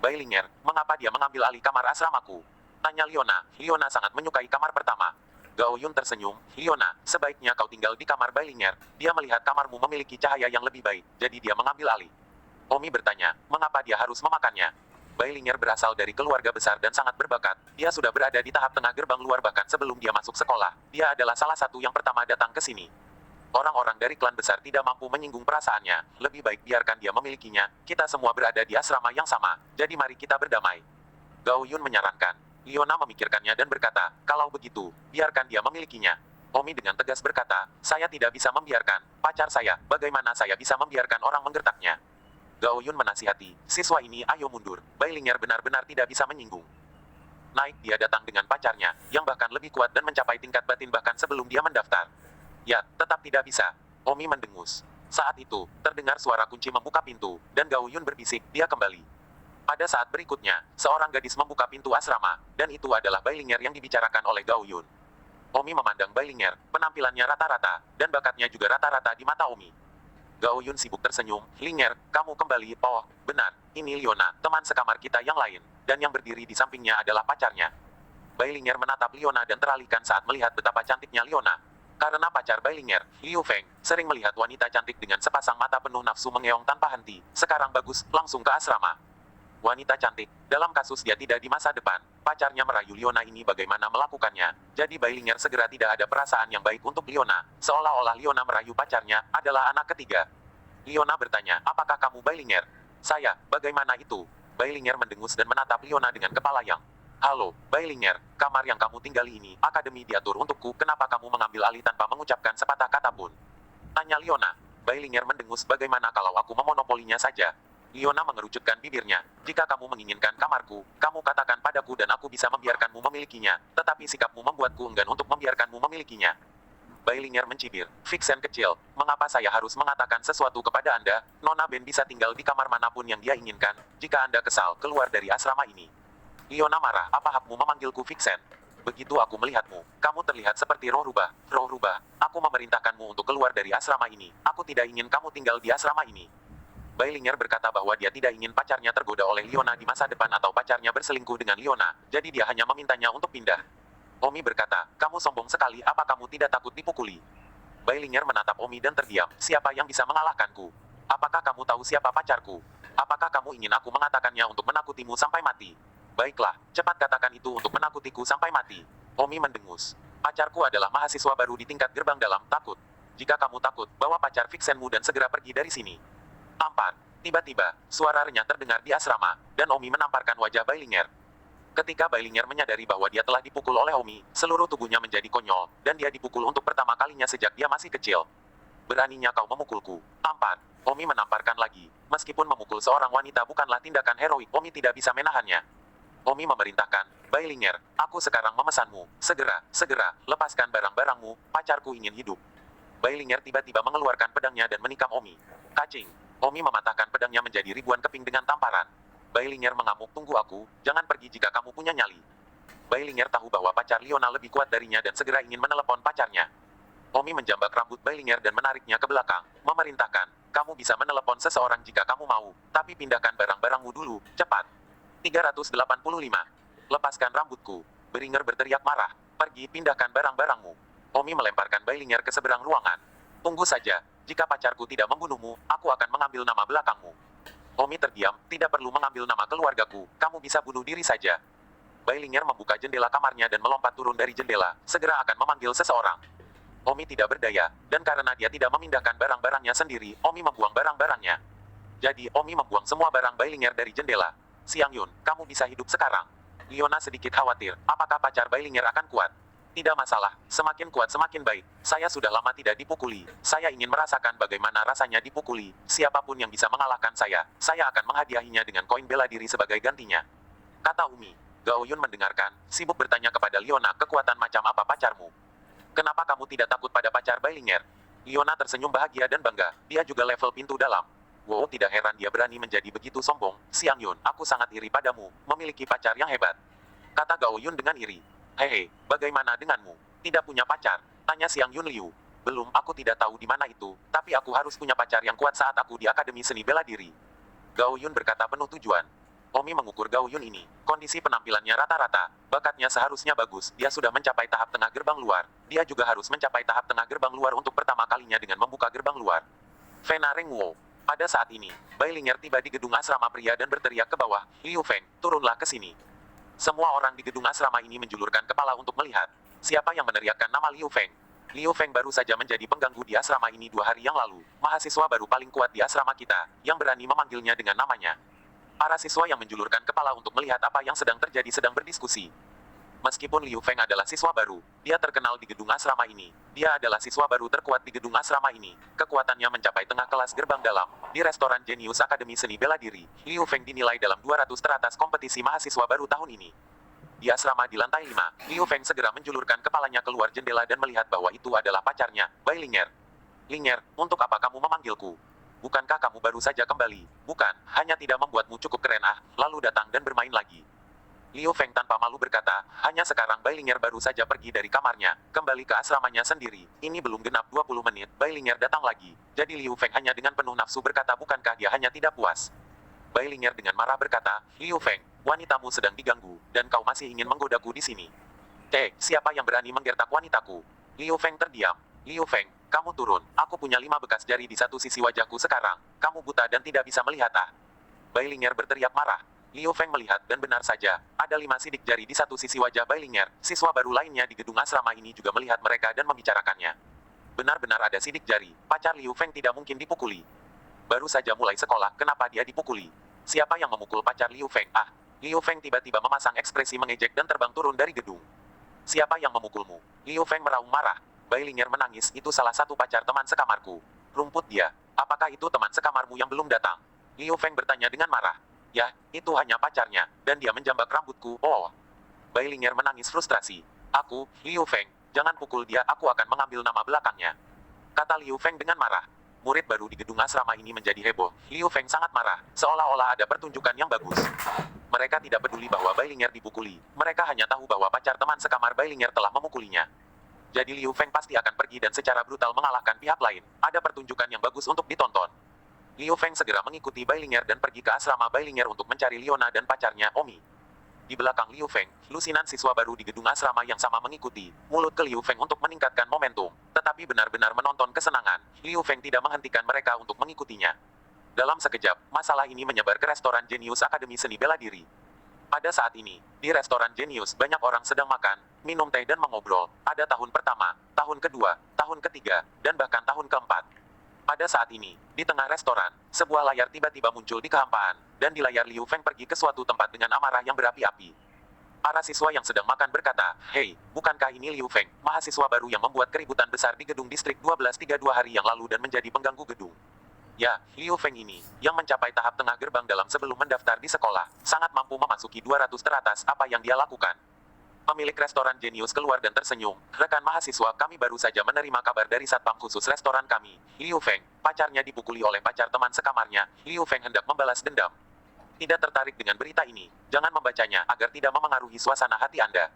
[SPEAKER 1] "Bailinger, mengapa dia mengambil alih kamar asramaku?" tanya Liona. Liona sangat menyukai kamar pertama. Gao Yun tersenyum, "Liona, sebaiknya kau tinggal di kamar Bailinger. Dia melihat kamarmu memiliki cahaya yang lebih baik, jadi dia mengambil alih." Omi bertanya, mengapa dia harus memakannya? Bailinger berasal dari keluarga besar dan sangat berbakat. Dia sudah berada di tahap tengah gerbang luar bahkan sebelum dia masuk sekolah. Dia adalah salah satu yang pertama datang ke sini. Orang-orang dari klan besar tidak mampu menyinggung perasaannya. Lebih baik biarkan dia memilikinya. Kita semua berada di asrama yang sama. Jadi mari kita berdamai. Gao Yun menyarankan. Liona memikirkannya dan berkata, "Kalau begitu, biarkan dia memilikinya." Omi dengan tegas berkata, "Saya tidak bisa membiarkan pacar saya. Bagaimana saya bisa membiarkan orang menggertaknya?" Gao Yun menasihati, "Siswa ini ayo mundur." Bailinger benar-benar tidak bisa menyinggung. Naik dia datang dengan pacarnya, yang bahkan lebih kuat dan mencapai tingkat batin bahkan sebelum dia mendaftar. "Ya, tetap tidak bisa." Omi mendengus. Saat itu, terdengar suara kunci membuka pintu, dan Gao Yun berbisik, "Dia kembali." Pada saat berikutnya, seorang gadis membuka pintu asrama, dan itu adalah Bailinger yang dibicarakan oleh Gao Yun. Omi memandang Bailinger, penampilannya rata-rata, dan bakatnya juga rata-rata di mata Omi. Gao Yun sibuk tersenyum, "Linger, kamu kembali, oh, benar, ini Liona, teman sekamar kita yang lain, dan yang berdiri di sampingnya adalah pacarnya." Bailinger menatap Liona dan teralihkan saat melihat betapa cantiknya Liona. Karena pacar Bailinger, Liu Feng, sering melihat wanita cantik dengan sepasang mata penuh nafsu mengeong tanpa henti, sekarang bagus, langsung ke asrama. Wanita cantik, dalam kasus dia tidak di masa depan, pacarnya merayu Liona ini bagaimana melakukannya, jadi Bailinger segera tidak ada perasaan yang baik untuk Liona, seolah-olah Liona merayu pacarnya, adalah anak ketiga. Liona bertanya, "Apakah kamu Bailinger?" "Saya, bagaimana itu?" Bailinger mendengus dan menatap Liona dengan kepala yang, "Halo, Bailinger, kamar yang kamu tinggali ini, akademi diatur untukku, kenapa kamu mengambil alih tanpa mengucapkan sepatah kata pun?" tanya Liona. Bailinger mendengus, "Bagaimana kalau aku memonopolinya saja?" Liona mengerucutkan bibirnya, "Jika kamu menginginkan kamarku, kamu katakan padaku dan aku bisa membiarkanmu memilikinya, tetapi sikapmu membuatku enggan untuk membiarkanmu memilikinya." Bailinger mencibir, "Vixen kecil, mengapa saya harus mengatakan sesuatu kepada Anda? Nona Ben bisa tinggal di kamar manapun yang dia inginkan, jika Anda kesal, keluar dari asrama ini." Liona marah, "Apa hakmu memanggilku Vixen? Begitu aku melihatmu, kamu terlihat seperti roh rubah. Roh rubah, aku memerintahkanmu untuk keluar dari asrama ini, aku tidak ingin kamu tinggal di asrama ini." Bailinger berkata bahwa dia tidak ingin pacarnya tergoda oleh Liona di masa depan atau pacarnya berselingkuh dengan Liona, jadi dia hanya memintanya untuk pindah. Omi berkata, "Kamu sombong sekali, apa kamu tidak takut dipukuli?" Bailinger menatap Omi dan terdiam, "Siapa yang bisa mengalahkanku? Apakah kamu tahu siapa pacarku? Apakah kamu ingin aku mengatakannya untuk menakutimu sampai mati?" "Baiklah, cepat katakan itu untuk menakutiku sampai mati." Omi mendengus. "Pacarku adalah mahasiswa baru di tingkat gerbang dalam, takut. Jika kamu takut, bawa pacar Vixenmu dan segera pergi dari sini." Tampar. Tiba-tiba, suara renyah terdengar di asrama, dan Omi menamparkan wajah Bailinger. Ketika Bailinger menyadari bahwa dia telah dipukul oleh Omi, seluruh tubuhnya menjadi konyol, dan dia dipukul untuk pertama kalinya sejak dia masih kecil. "Beraninya kau memukulku." Tampar. Omi menamparkan lagi. Meskipun memukul seorang wanita bukanlah tindakan heroik, Omi tidak bisa menahannya. Omi memerintahkan, "Bailinger, aku sekarang memesanmu, segera, lepaskan barang-barangmu, pacarku ingin hidup." Bailinger tiba-tiba mengeluarkan pedangnya dan menikam Omi. Kacing. Omi mematahkan pedangnya menjadi ribuan keping dengan tamparan. Bailinger mengamuk, "Tunggu aku, jangan pergi jika kamu punya nyali." Bailinger tahu bahwa pacar Liona lebih kuat darinya dan segera ingin menelepon pacarnya. Omi menjambak rambut Bailinger dan menariknya ke belakang, memerintahkan, "Kamu bisa menelepon seseorang jika kamu mau, tapi pindahkan barang-barangmu dulu, cepat." 385. "Lepaskan rambutku." Bailinger berteriak marah, "Pergi, pindahkan barang-barangmu." Omi melemparkan Bailinger ke seberang ruangan. "Tunggu saja. Jika pacarku tidak membunuhmu, aku akan mengambil nama belakangmu." Omi terdiam, "Tidak perlu mengambil nama keluargaku, kamu bisa bunuh diri saja." Bailinger membuka jendela kamarnya dan melompat turun dari jendela, segera akan memanggil seseorang. Omi tidak berdaya, dan karena dia tidak memindahkan barang-barangnya sendiri, Omi membuang barang-barangnya. Jadi, Omi membuang semua barang Bailinger dari jendela. Siang Yun, kamu bisa hidup sekarang. Liona sedikit khawatir, apakah pacar Bailinger akan kuat? Tidak masalah, semakin kuat semakin baik. Saya sudah lama tidak dipukuli. Saya ingin merasakan bagaimana rasanya dipukuli. Siapapun yang bisa mengalahkan saya akan menghadiahinya dengan koin bela diri sebagai gantinya. Kata Umi. Gao Yun mendengarkan, sibuk bertanya kepada Liona, kekuatan macam apa pacarmu? Kenapa kamu tidak takut pada pacar Bailinger? Liona tersenyum bahagia dan bangga, dia juga level pintu dalam. Wow, tidak heran dia berani menjadi begitu sombong. Siang Yun, aku sangat iri padamu, memiliki pacar yang hebat. Kata Gao Yun dengan iri. Hehe, bagaimana denganmu? Tidak punya pacar? Tanya Siang Yun Liu. Belum, aku tidak tahu di mana itu, tapi aku harus punya pacar yang kuat saat aku di Akademi Seni Bela Diri. Gao Yun berkata penuh tujuan. Omi mengukur Gao Yun ini. Kondisi penampilannya rata-rata. Bakatnya seharusnya bagus. Dia sudah mencapai tahap tengah gerbang luar. Dia juga harus mencapai tahap tengah gerbang luar untuk pertama kalinya dengan membuka gerbang luar. Fena Rengwo. Pada saat ini, Bailinger tiba di gedung asrama pria dan berteriak ke bawah, Liu Feng, turunlah ke sini. Semua orang di gedung asrama ini menjulurkan kepala untuk melihat. Siapa yang meneriakkan nama Liu Feng? Liu Feng baru saja menjadi pengganggu di asrama ini 2 hari yang lalu. Mahasiswa baru paling kuat di asrama kita, yang berani memanggilnya dengan namanya. Para siswa yang menjulurkan kepala untuk melihat apa yang sedang terjadi sedang berdiskusi. Meskipun Liu Feng adalah siswa baru, dia terkenal di gedung asrama ini. Dia adalah siswa baru terkuat di gedung asrama ini. Kekuatannya mencapai tengah kelas gerbang dalam. Di restoran Genius Akademi Seni Bela Diri, Liu Feng dinilai dalam 200 teratas kompetisi mahasiswa baru tahun ini. Di asrama di lantai 5, Liu Feng segera menjulurkan kepalanya keluar jendela dan melihat bahwa itu adalah pacarnya, Bailinger. Linger, untuk apa kamu memanggilku? Bukankah kamu baru saja kembali? Bukan, hanya tidak membuatmu cukup keren lalu datang dan bermain lagi. Liu Feng tanpa malu berkata, hanya sekarang Bailinger baru saja pergi dari kamarnya, kembali ke asramanya sendiri. Ini belum genap 20 menit, Bailinger datang lagi. Jadi Liu Feng hanya dengan penuh nafsu berkata bukankah dia hanya tidak puas? Bailinger dengan marah berkata, Liu Feng, wanitamu sedang diganggu, dan kau masih ingin menggodaku di sini. Siapa yang berani menggertak wanitaku? Liu Feng terdiam. Liu Feng, kamu turun. Aku punya 5 bekas jari di satu sisi wajahku sekarang. Kamu buta dan tidak bisa melihat Bailinger berteriak marah. Liu Feng melihat dan benar saja, ada 5 sidik jari di satu sisi wajah Bailinger. Siswa baru lainnya di gedung asrama ini juga melihat mereka dan membicarakannya. Benar-benar ada sidik jari, pacar Liu Feng tidak mungkin dipukuli. Baru saja mulai sekolah, kenapa dia dipukuli? Siapa yang memukul pacar Liu Feng? Liu Feng tiba-tiba memasang ekspresi mengejek dan terbang turun dari gedung. Siapa yang memukulmu? Liu Feng meraung marah. Bailinger menangis, itu salah satu pacar teman sekamarku. Rumput dia. Apakah itu teman sekamarmu yang belum datang? Liu Feng bertanya dengan marah. Ya, itu hanya pacarnya, dan dia menjambak rambutku, oh. Bailinger menangis frustrasi. Aku, Liu Feng, jangan pukul dia, aku akan mengambil nama belakangnya. Kata Liu Feng dengan marah. Murid baru di gedung asrama ini menjadi heboh. Liu Feng sangat marah, seolah-olah ada pertunjukan yang bagus. Mereka tidak peduli bahwa Bailinger dipukuli. Mereka hanya tahu bahwa pacar teman sekamar Bailinger telah memukulinya. Jadi Liu Feng pasti akan pergi dan secara brutal mengalahkan pihak lain. Ada pertunjukan yang bagus untuk ditonton. Liu Feng segera mengikuti Bailinger dan pergi ke asrama Bailinger untuk mencari Liona dan pacarnya, Omi. Di belakang Liu Feng, lusinan siswa baru di gedung asrama yang sama mengikuti. Mulut ke Liu Feng untuk meningkatkan momentum. Tetapi benar-benar menonton kesenangan. Liu Feng tidak menghentikan mereka untuk mengikutinya. Dalam sekejap, masalah ini menyebar ke restoran Genius Akademi Seni Bela Diri. Pada saat ini, di restoran Genius banyak orang sedang makan, minum teh dan mengobrol. Ada tahun pertama, tahun kedua, tahun ketiga, dan bahkan tahun keempat. Pada saat ini, di tengah restoran, sebuah layar tiba-tiba muncul di kehampaan, dan di layar Liu Feng pergi ke suatu tempat dengan amarah yang berapi-api. Para siswa yang sedang makan berkata, hei, bukankah ini Liu Feng, mahasiswa baru yang membuat keributan besar di gedung distrik 1232 hari yang lalu dan menjadi pengganggu gedung? Ya, Liu Feng ini, yang mencapai tahap tengah gerbang dalam sebelum mendaftar di sekolah, sangat mampu memasuki 200 teratas, apa yang dia lakukan? Pemilik restoran Genius keluar dan tersenyum, rekan mahasiswa kami baru saja menerima kabar dari satpam khusus restoran kami, Liu Feng, pacarnya dipukuli oleh pacar teman sekamarnya, Liu Feng hendak membalas dendam. Tidak tertarik dengan berita ini, jangan membacanya agar tidak memengaruhi suasana hati Anda.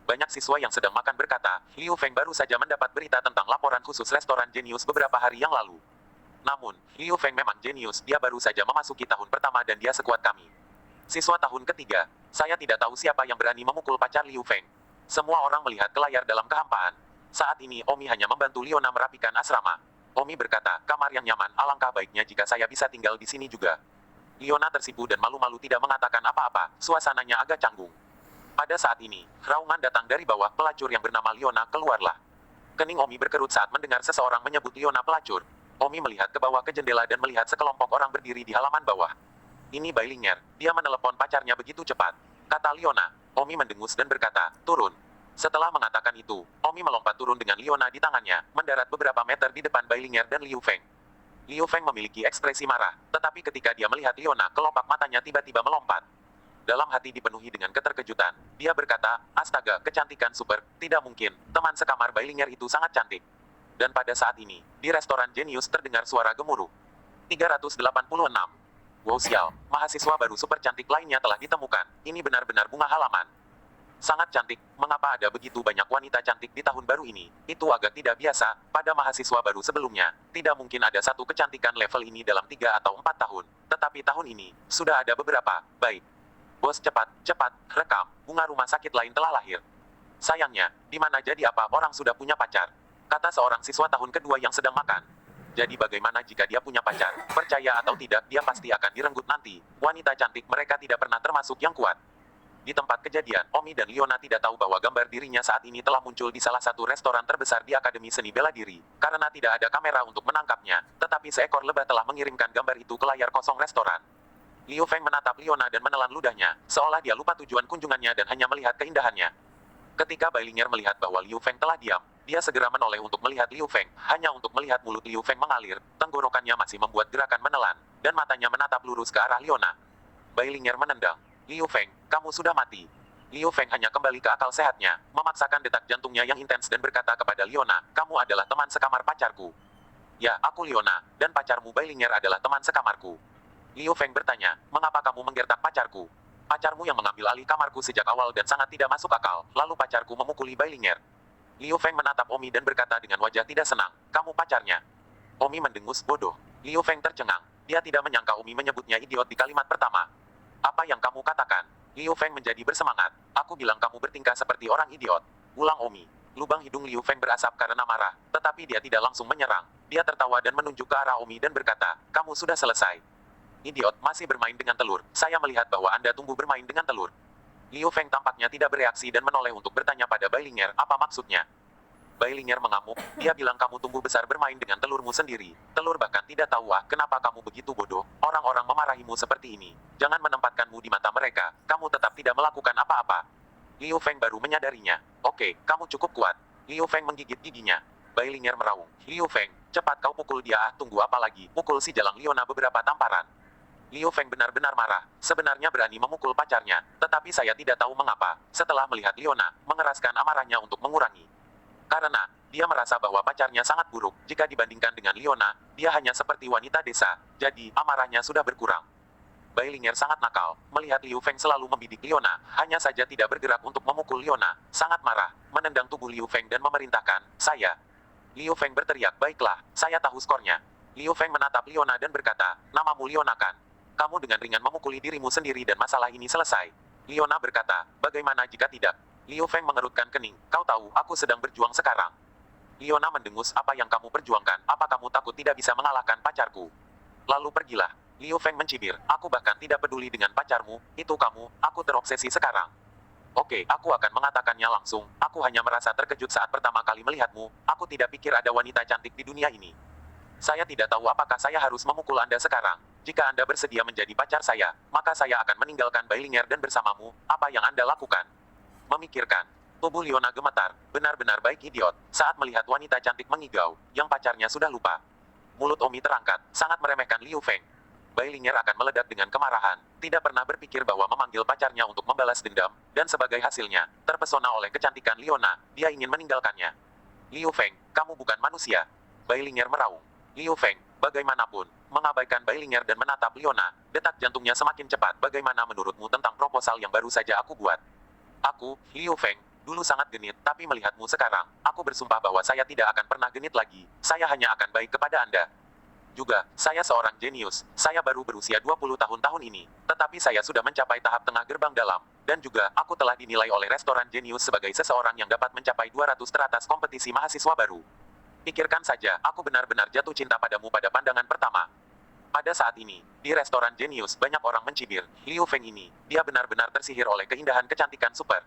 [SPEAKER 1] Banyak siswa yang sedang makan berkata, Liu Feng baru saja mendapat berita tentang laporan khusus restoran Genius beberapa hari yang lalu. Namun, Liu Feng memang jenius, dia baru saja memasuki tahun pertama dan dia sekuat kami. Siswa tahun ketiga, saya tidak tahu siapa yang berani memukul pacar Liu Feng. Semua orang melihat ke layar dalam kehampaan. Saat ini Omi hanya membantu Liona merapikan asrama. Omi berkata, kamar yang nyaman, alangkah baiknya jika saya bisa tinggal di sini juga. Liona tersipu dan malu-malu tidak mengatakan apa-apa, suasananya agak canggung. Pada saat ini, raungan datang dari bawah, pelacur yang bernama Liona keluarlah. Kening Omi berkerut saat mendengar seseorang menyebut Liona pelacur. Omi melihat ke bawah ke jendela dan melihat sekelompok orang berdiri di halaman bawah. Ini Bailinger, dia menelepon pacarnya begitu cepat, kata Liona. Omi mendengus dan berkata, turun. Setelah mengatakan itu, Omi melompat turun dengan Liona di tangannya, mendarat beberapa meter di depan Bailinger dan Liu Feng. Liu Feng memiliki ekspresi marah, tetapi ketika dia melihat Liona, kelopak matanya tiba-tiba melompat. Dalam hati dipenuhi dengan keterkejutan, dia berkata, astaga, kecantikan super, tidak mungkin, teman sekamar Bailinger itu sangat cantik. Dan pada saat ini, di restoran Genius terdengar suara gemuruh. 386. Wow sial, mahasiswa baru super cantik lainnya telah ditemukan, ini benar-benar bunga halaman. Sangat cantik, mengapa ada begitu banyak wanita cantik di tahun baru ini? Itu agak tidak biasa, pada mahasiswa baru sebelumnya, tidak mungkin ada satu kecantikan level ini dalam 3 atau 4 tahun. Tetapi tahun ini, sudah ada beberapa, baik. Bos cepat, cepat, rekam, bunga rumah sakit lain telah lahir. Sayangnya, di mana jadi apa orang sudah punya pacar? Kata seorang siswa tahun kedua yang sedang makan. Jadi bagaimana jika dia punya pacar? Percaya atau tidak, dia pasti akan direnggut nanti. Wanita cantik mereka tidak pernah termasuk yang kuat. Di tempat kejadian, Omi dan Liona tidak tahu bahwa gambar dirinya saat ini telah muncul di salah satu restoran terbesar di Akademi Seni Bela Diri, karena tidak ada kamera untuk menangkapnya, tetapi seekor lebah telah mengirimkan gambar itu ke layar kosong restoran. Liu Feng menatap Liona dan menelan ludahnya, seolah dia lupa tujuan kunjungannya dan hanya melihat keindahannya. Ketika Bailinger melihat bahwa Liu Feng telah diam, dia segera menoleh untuk melihat Liu Feng, hanya untuk melihat mulut Liu Feng mengalir, tenggorokannya masih membuat gerakan menelan, dan matanya menatap lurus ke arah Liona. Bailinger menendang. Liu Feng, kamu sudah mati. Liu Feng hanya kembali ke akal sehatnya, memaksakan detak jantungnya yang intens dan berkata kepada Liona, kamu adalah teman sekamar pacarku. Ya, aku Liona, dan pacarmu Bailinger adalah teman sekamarku. Liu Feng bertanya, mengapa kamu menggertak pacarku? Pacarmu yang mengambil alih kamarku sejak awal dan sangat tidak masuk akal, lalu pacarku memukuli Bailinger. Liu Feng menatap Omi dan berkata dengan wajah tidak senang, kamu pacarnya. Omi mendengus, bodoh. Liu Feng tercengang, dia tidak menyangka Omi menyebutnya idiot di kalimat pertama. Apa yang kamu katakan? Liu Feng menjadi bersemangat, aku bilang kamu bertingkah seperti orang idiot. Ulang Omi. Lubang hidung Liu Feng berasap karena marah, tetapi dia tidak langsung menyerang. Dia tertawa dan menunjuk ke arah Omi dan berkata, kamu sudah selesai. Idiot, masih bermain dengan telur. Saya melihat bahwa Anda tumbuh bermain dengan telur. Liu Feng tampaknya tidak bereaksi dan menoleh untuk bertanya pada Bailinger, apa maksudnya? Bailinger mengamuk, dia bilang kamu tumbuh besar bermain dengan telurmu sendiri. Telur bahkan tidak tahu kenapa kamu begitu bodoh. Orang-orang memarahimu seperti ini. Jangan menempatkanmu di mata mereka, kamu tetap tidak melakukan apa-apa. Liu Feng baru menyadarinya. Oke, kamu cukup kuat. Liu Feng menggigit giginya. Bailinger meraung. Liu Feng, cepat kau pukul dia tunggu apa lagi, pukul si jalang Liona beberapa tamparan. Liu Feng benar-benar marah, sebenarnya berani memukul pacarnya, tetapi saya tidak tahu mengapa, setelah melihat Liona, mengeraskan amarahnya untuk mengurangi. Karena, dia merasa bahwa pacarnya sangat buruk, jika dibandingkan dengan Liona, dia hanya seperti wanita desa, jadi, amarahnya sudah berkurang. Bailinger sangat nakal, melihat Liu Feng selalu membidik Liona, hanya saja tidak bergerak untuk memukul Liona, sangat marah, menendang tubuh Liu Feng dan memerintahkan, saya. Liu Feng berteriak, baiklah, saya tahu skornya. Liu Feng menatap Liona dan berkata, namamu Liona kan? Kamu dengan ringan memukuli dirimu sendiri dan masalah ini selesai. Liona berkata, bagaimana jika tidak? Liu Feng mengerutkan kening, kau tahu, aku sedang berjuang sekarang. Liona mendengus, apa yang kamu perjuangkan, apa kamu takut tidak bisa mengalahkan pacarku? Lalu pergilah. Liu Feng mencibir, aku bahkan tidak peduli dengan pacarmu, itu kamu, aku terobsesi sekarang. Oke, aku akan mengatakannya langsung, aku hanya merasa terkejut saat pertama kali melihatmu, aku tidak pikir ada wanita cantik di dunia ini. Saya tidak tahu apakah saya harus memukul Anda sekarang. Jika Anda bersedia menjadi pacar saya, maka saya akan meninggalkan Bailinger dan bersamamu, apa yang Anda lakukan? Memikirkan. Tubuh Liona gemetar, benar-benar baik idiot, saat melihat wanita cantik mengigau, yang pacarnya sudah lupa. Mulut Omi terangkat, sangat meremehkan Liu Feng. Bailinger akan meledak dengan kemarahan, tidak pernah berpikir bahwa memanggil pacarnya untuk membalas dendam, dan sebagai hasilnya, terpesona oleh kecantikan Liona, dia ingin meninggalkannya. Liu Feng, kamu bukan manusia. Bailinger meraung. Liu Feng, bagaimanapun, mengabaikan Bailinger dan menatap Liona, detak jantungnya semakin cepat. Bagaimana menurutmu tentang proposal yang baru saja aku buat? Aku, Liu Feng, dulu sangat genit, tapi melihatmu sekarang, aku bersumpah bahwa saya tidak akan pernah genit lagi, saya hanya akan baik kepada Anda. Juga, saya seorang jenius, saya baru berusia 20 tahun ini, tetapi saya sudah mencapai tahap tengah gerbang dalam, dan juga, aku telah dinilai oleh restoran jenius sebagai seseorang yang dapat mencapai 200 teratas kompetisi mahasiswa baru. Pikirkan saja, aku benar-benar jatuh cinta padamu pada pandangan pertama. Pada saat ini, di restoran Genius banyak orang mencibir, Liu Feng ini, dia benar-benar tersihir oleh keindahan kecantikan super.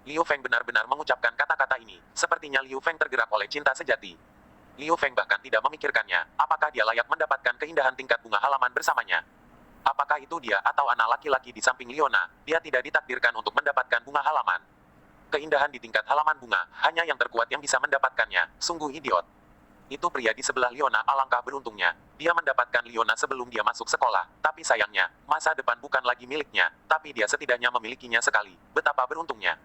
[SPEAKER 1] Liu Feng benar-benar mengucapkan kata-kata ini, sepertinya Liu Feng tergerak oleh cinta sejati. Liu Feng bahkan tidak memikirkannya, apakah dia layak mendapatkan keindahan tingkat bunga halaman bersamanya. Apakah itu dia atau anak laki-laki di samping Liona, dia tidak ditakdirkan untuk mendapatkan bunga halaman. Keindahan di tingkat halaman bunga, hanya yang terkuat yang bisa mendapatkannya, sungguh idiot. Itu pria di sebelah Liona alangkah beruntungnya. Dia mendapatkan Liona sebelum dia masuk sekolah, tapi sayangnya, masa depan bukan lagi miliknya, tapi dia setidaknya memilikinya sekali. Betapa beruntungnya.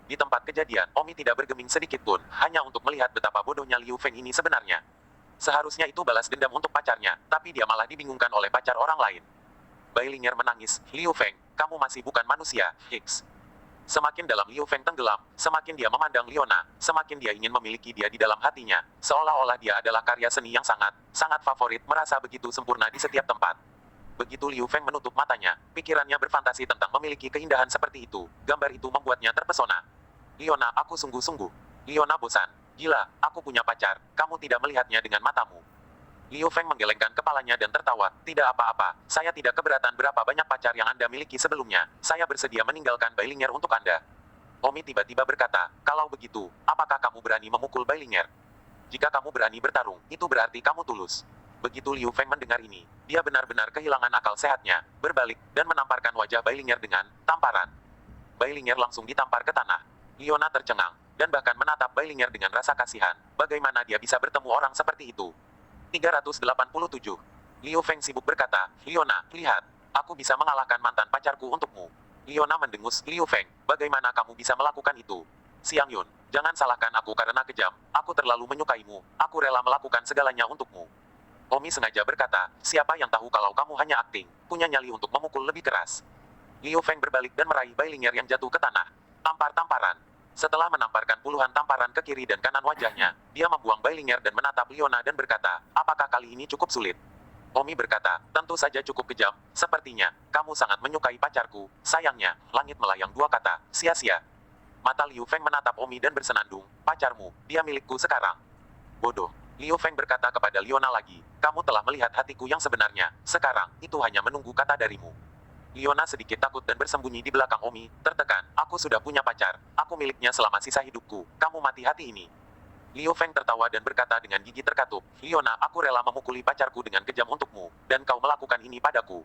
[SPEAKER 1] Di tempat kejadian, Omi tidak bergeming sedikit pun, hanya untuk melihat betapa bodohnya Liu Feng ini sebenarnya. Seharusnya itu balas dendam untuk pacarnya, tapi dia malah dibingungkan oleh pacar orang lain. Bailinger menangis, Liu Feng, kamu masih bukan manusia, Hicks. Semakin dalam Liu Feng tenggelam, semakin dia memandang Liona, semakin dia ingin memiliki dia di dalam hatinya, seolah-olah dia adalah karya seni yang sangat favorit, merasa begitu sempurna di setiap tempat. Begitu Liu Feng menutup matanya, pikirannya berfantasi tentang memiliki keindahan seperti itu, gambar itu membuatnya terpesona. Liona, aku sungguh-sungguh. Liona bosan. Gila, aku punya pacar, kamu tidak melihatnya dengan matamu. Liu Feng menggelengkan kepalanya dan tertawa, tidak apa-apa, saya tidak keberatan berapa banyak pacar yang Anda miliki sebelumnya, saya bersedia meninggalkan Bailinger untuk Anda. Omi tiba-tiba berkata, kalau begitu, apakah kamu berani memukul Bailinger? Jika kamu berani bertarung, itu berarti kamu tulus. Begitu Liu Feng mendengar ini, dia benar-benar kehilangan akal sehatnya, berbalik, dan menamparkan wajah Bailinger dengan tamparan. Bailinger langsung ditampar ke tanah. Liona tercengang, dan bahkan menatap Bailinger dengan rasa kasihan, bagaimana dia bisa bertemu orang seperti itu. 387. Liu Feng sibuk berkata, Liona, lihat, aku bisa mengalahkan mantan pacarku untukmu. Liona mendengus, Liu Feng, bagaimana kamu bisa melakukan itu? Xiang Yun, jangan salahkan aku karena kejam, aku terlalu menyukaimu, aku rela melakukan segalanya untukmu. Omi sengaja berkata, siapa yang tahu kalau kamu hanya akting, punya nyali untuk memukul lebih keras. Liu Feng berbalik dan meraih Bailinger yang jatuh ke tanah. Tampar-tamparan. Setelah menamparkan puluhan tamparan ke kiri dan kanan wajahnya, dia membuang Bailinger dan menatap Liona dan berkata, apakah kali ini cukup sulit? Omi berkata, tentu saja cukup kejam, sepertinya, kamu sangat menyukai pacarku, sayangnya, langit melayang dua kata, sia-sia. Mata Liu Feng menatap Omi dan bersenandung, pacarmu, dia milikku sekarang. Bodoh. Liu Feng berkata kepada Liona lagi, kamu telah melihat hatiku yang sebenarnya, sekarang, itu hanya menunggu kata darimu. Liona sedikit takut dan bersembunyi di belakang Omi, tertekan, aku sudah punya pacar, aku miliknya selama sisa hidupku, kamu mati hati ini. Liu Feng tertawa dan berkata dengan gigi terkatup, Liona, aku rela memukuli pacarku dengan kejam untukmu, dan kau melakukan ini padaku.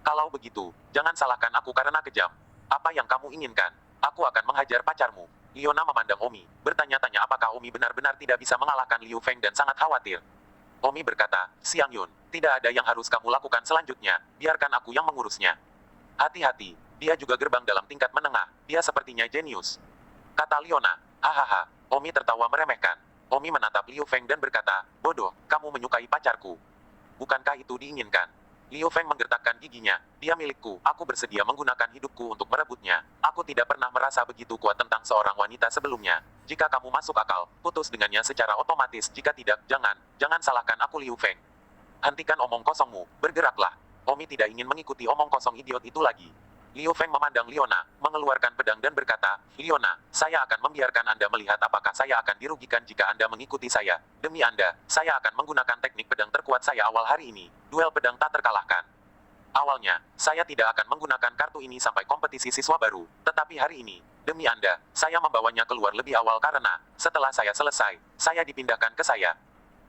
[SPEAKER 1] Kalau begitu, jangan salahkan aku karena kejam. Apa yang kamu inginkan? Aku akan menghajar pacarmu. Liona memandang Omi, bertanya-tanya apakah Omi benar-benar tidak bisa mengalahkan Liu Feng dan sangat khawatir. Omi berkata, Xiang Yun, tidak ada yang harus kamu lakukan selanjutnya, biarkan aku yang mengurusnya. Hati-hati, dia juga gerbang dalam tingkat menengah, dia sepertinya jenius. Kata Liona, hahaha, Omi tertawa meremehkan. Omi menatap Liu Feng dan berkata, bodoh, kamu menyukai pacarku. Bukankah itu diinginkan? Liu Feng menggertakkan giginya, dia milikku, aku bersedia menggunakan hidupku untuk merebutnya. Aku tidak pernah merasa begitu kuat tentang seorang wanita sebelumnya. Jika kamu masuk akal, putus dengannya secara otomatis, jika tidak, jangan salahkan aku Liu Feng. Hentikan omong kosongmu, bergeraklah. Omi tidak ingin mengikuti omong kosong idiot itu lagi. Liu Feng memandang Liona, mengeluarkan pedang dan berkata, Liona, saya akan membiarkan Anda melihat apakah saya akan dirugikan jika Anda mengikuti saya. Demi Anda, saya akan menggunakan teknik pedang terkuat saya awal hari ini. Duel pedang tak terkalahkan. Awalnya, saya tidak akan menggunakan kartu ini sampai kompetisi siswa baru. Tetapi hari ini, demi Anda, saya membawanya keluar lebih awal karena, setelah saya selesai, saya dipindahkan ke saya.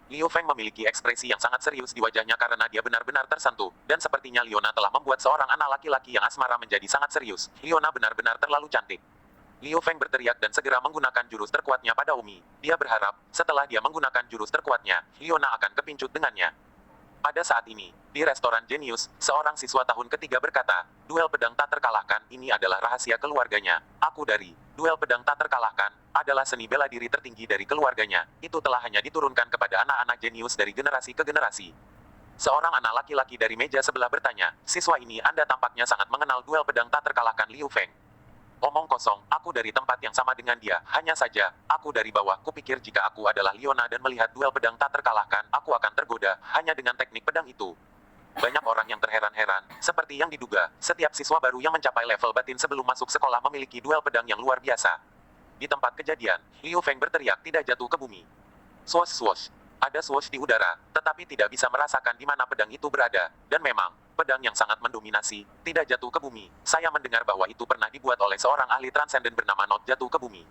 [SPEAKER 1] Liu Feng memiliki ekspresi yang sangat serius di wajahnya karena dia benar-benar tersentuh, dan sepertinya Liona telah membuat seorang anak laki-laki yang asmara menjadi sangat serius. Liona benar-benar terlalu cantik. Liu Feng berteriak dan segera menggunakan jurus terkuatnya pada Omi. Dia berharap, setelah dia menggunakan jurus terkuatnya, Liona akan kepincut dengannya. Pada saat ini, di restoran Genius, seorang siswa tahun ketiga berkata, duel pedang tak terkalahkan, ini adalah rahasia keluarganya. Aku dari duel pedang tak terkalahkan, adalah seni bela diri tertinggi dari keluarganya. Itu telah hanya diturunkan kepada anak-anak Genius dari generasi ke generasi. Seorang anak laki-laki dari meja sebelah bertanya, siswa ini Anda tampaknya sangat mengenal duel pedang tak terkalahkan Liu Feng. Omong kosong, aku dari tempat yang sama dengan dia, hanya saja, aku dari bawah, kupikir jika aku adalah Liona dan melihat duel pedang tak terkalahkan, aku akan tergoda, hanya dengan teknik pedang itu. Banyak orang yang terheran-heran, seperti yang diduga, setiap siswa baru yang mencapai level batin sebelum masuk sekolah memiliki duel pedang yang luar biasa. Di tempat kejadian, Liu Feng berteriak tidak jatuh ke bumi. Swoosh swoosh. Ada swoosh di udara, tetapi tidak bisa merasakan di mana pedang itu berada, dan memang, Pedang yang sangat mendominasi, tidak jatuh ke bumi. Saya mendengar bahwa itu pernah dibuat oleh seorang ahli transenden bernama Not jatuh ke bumi.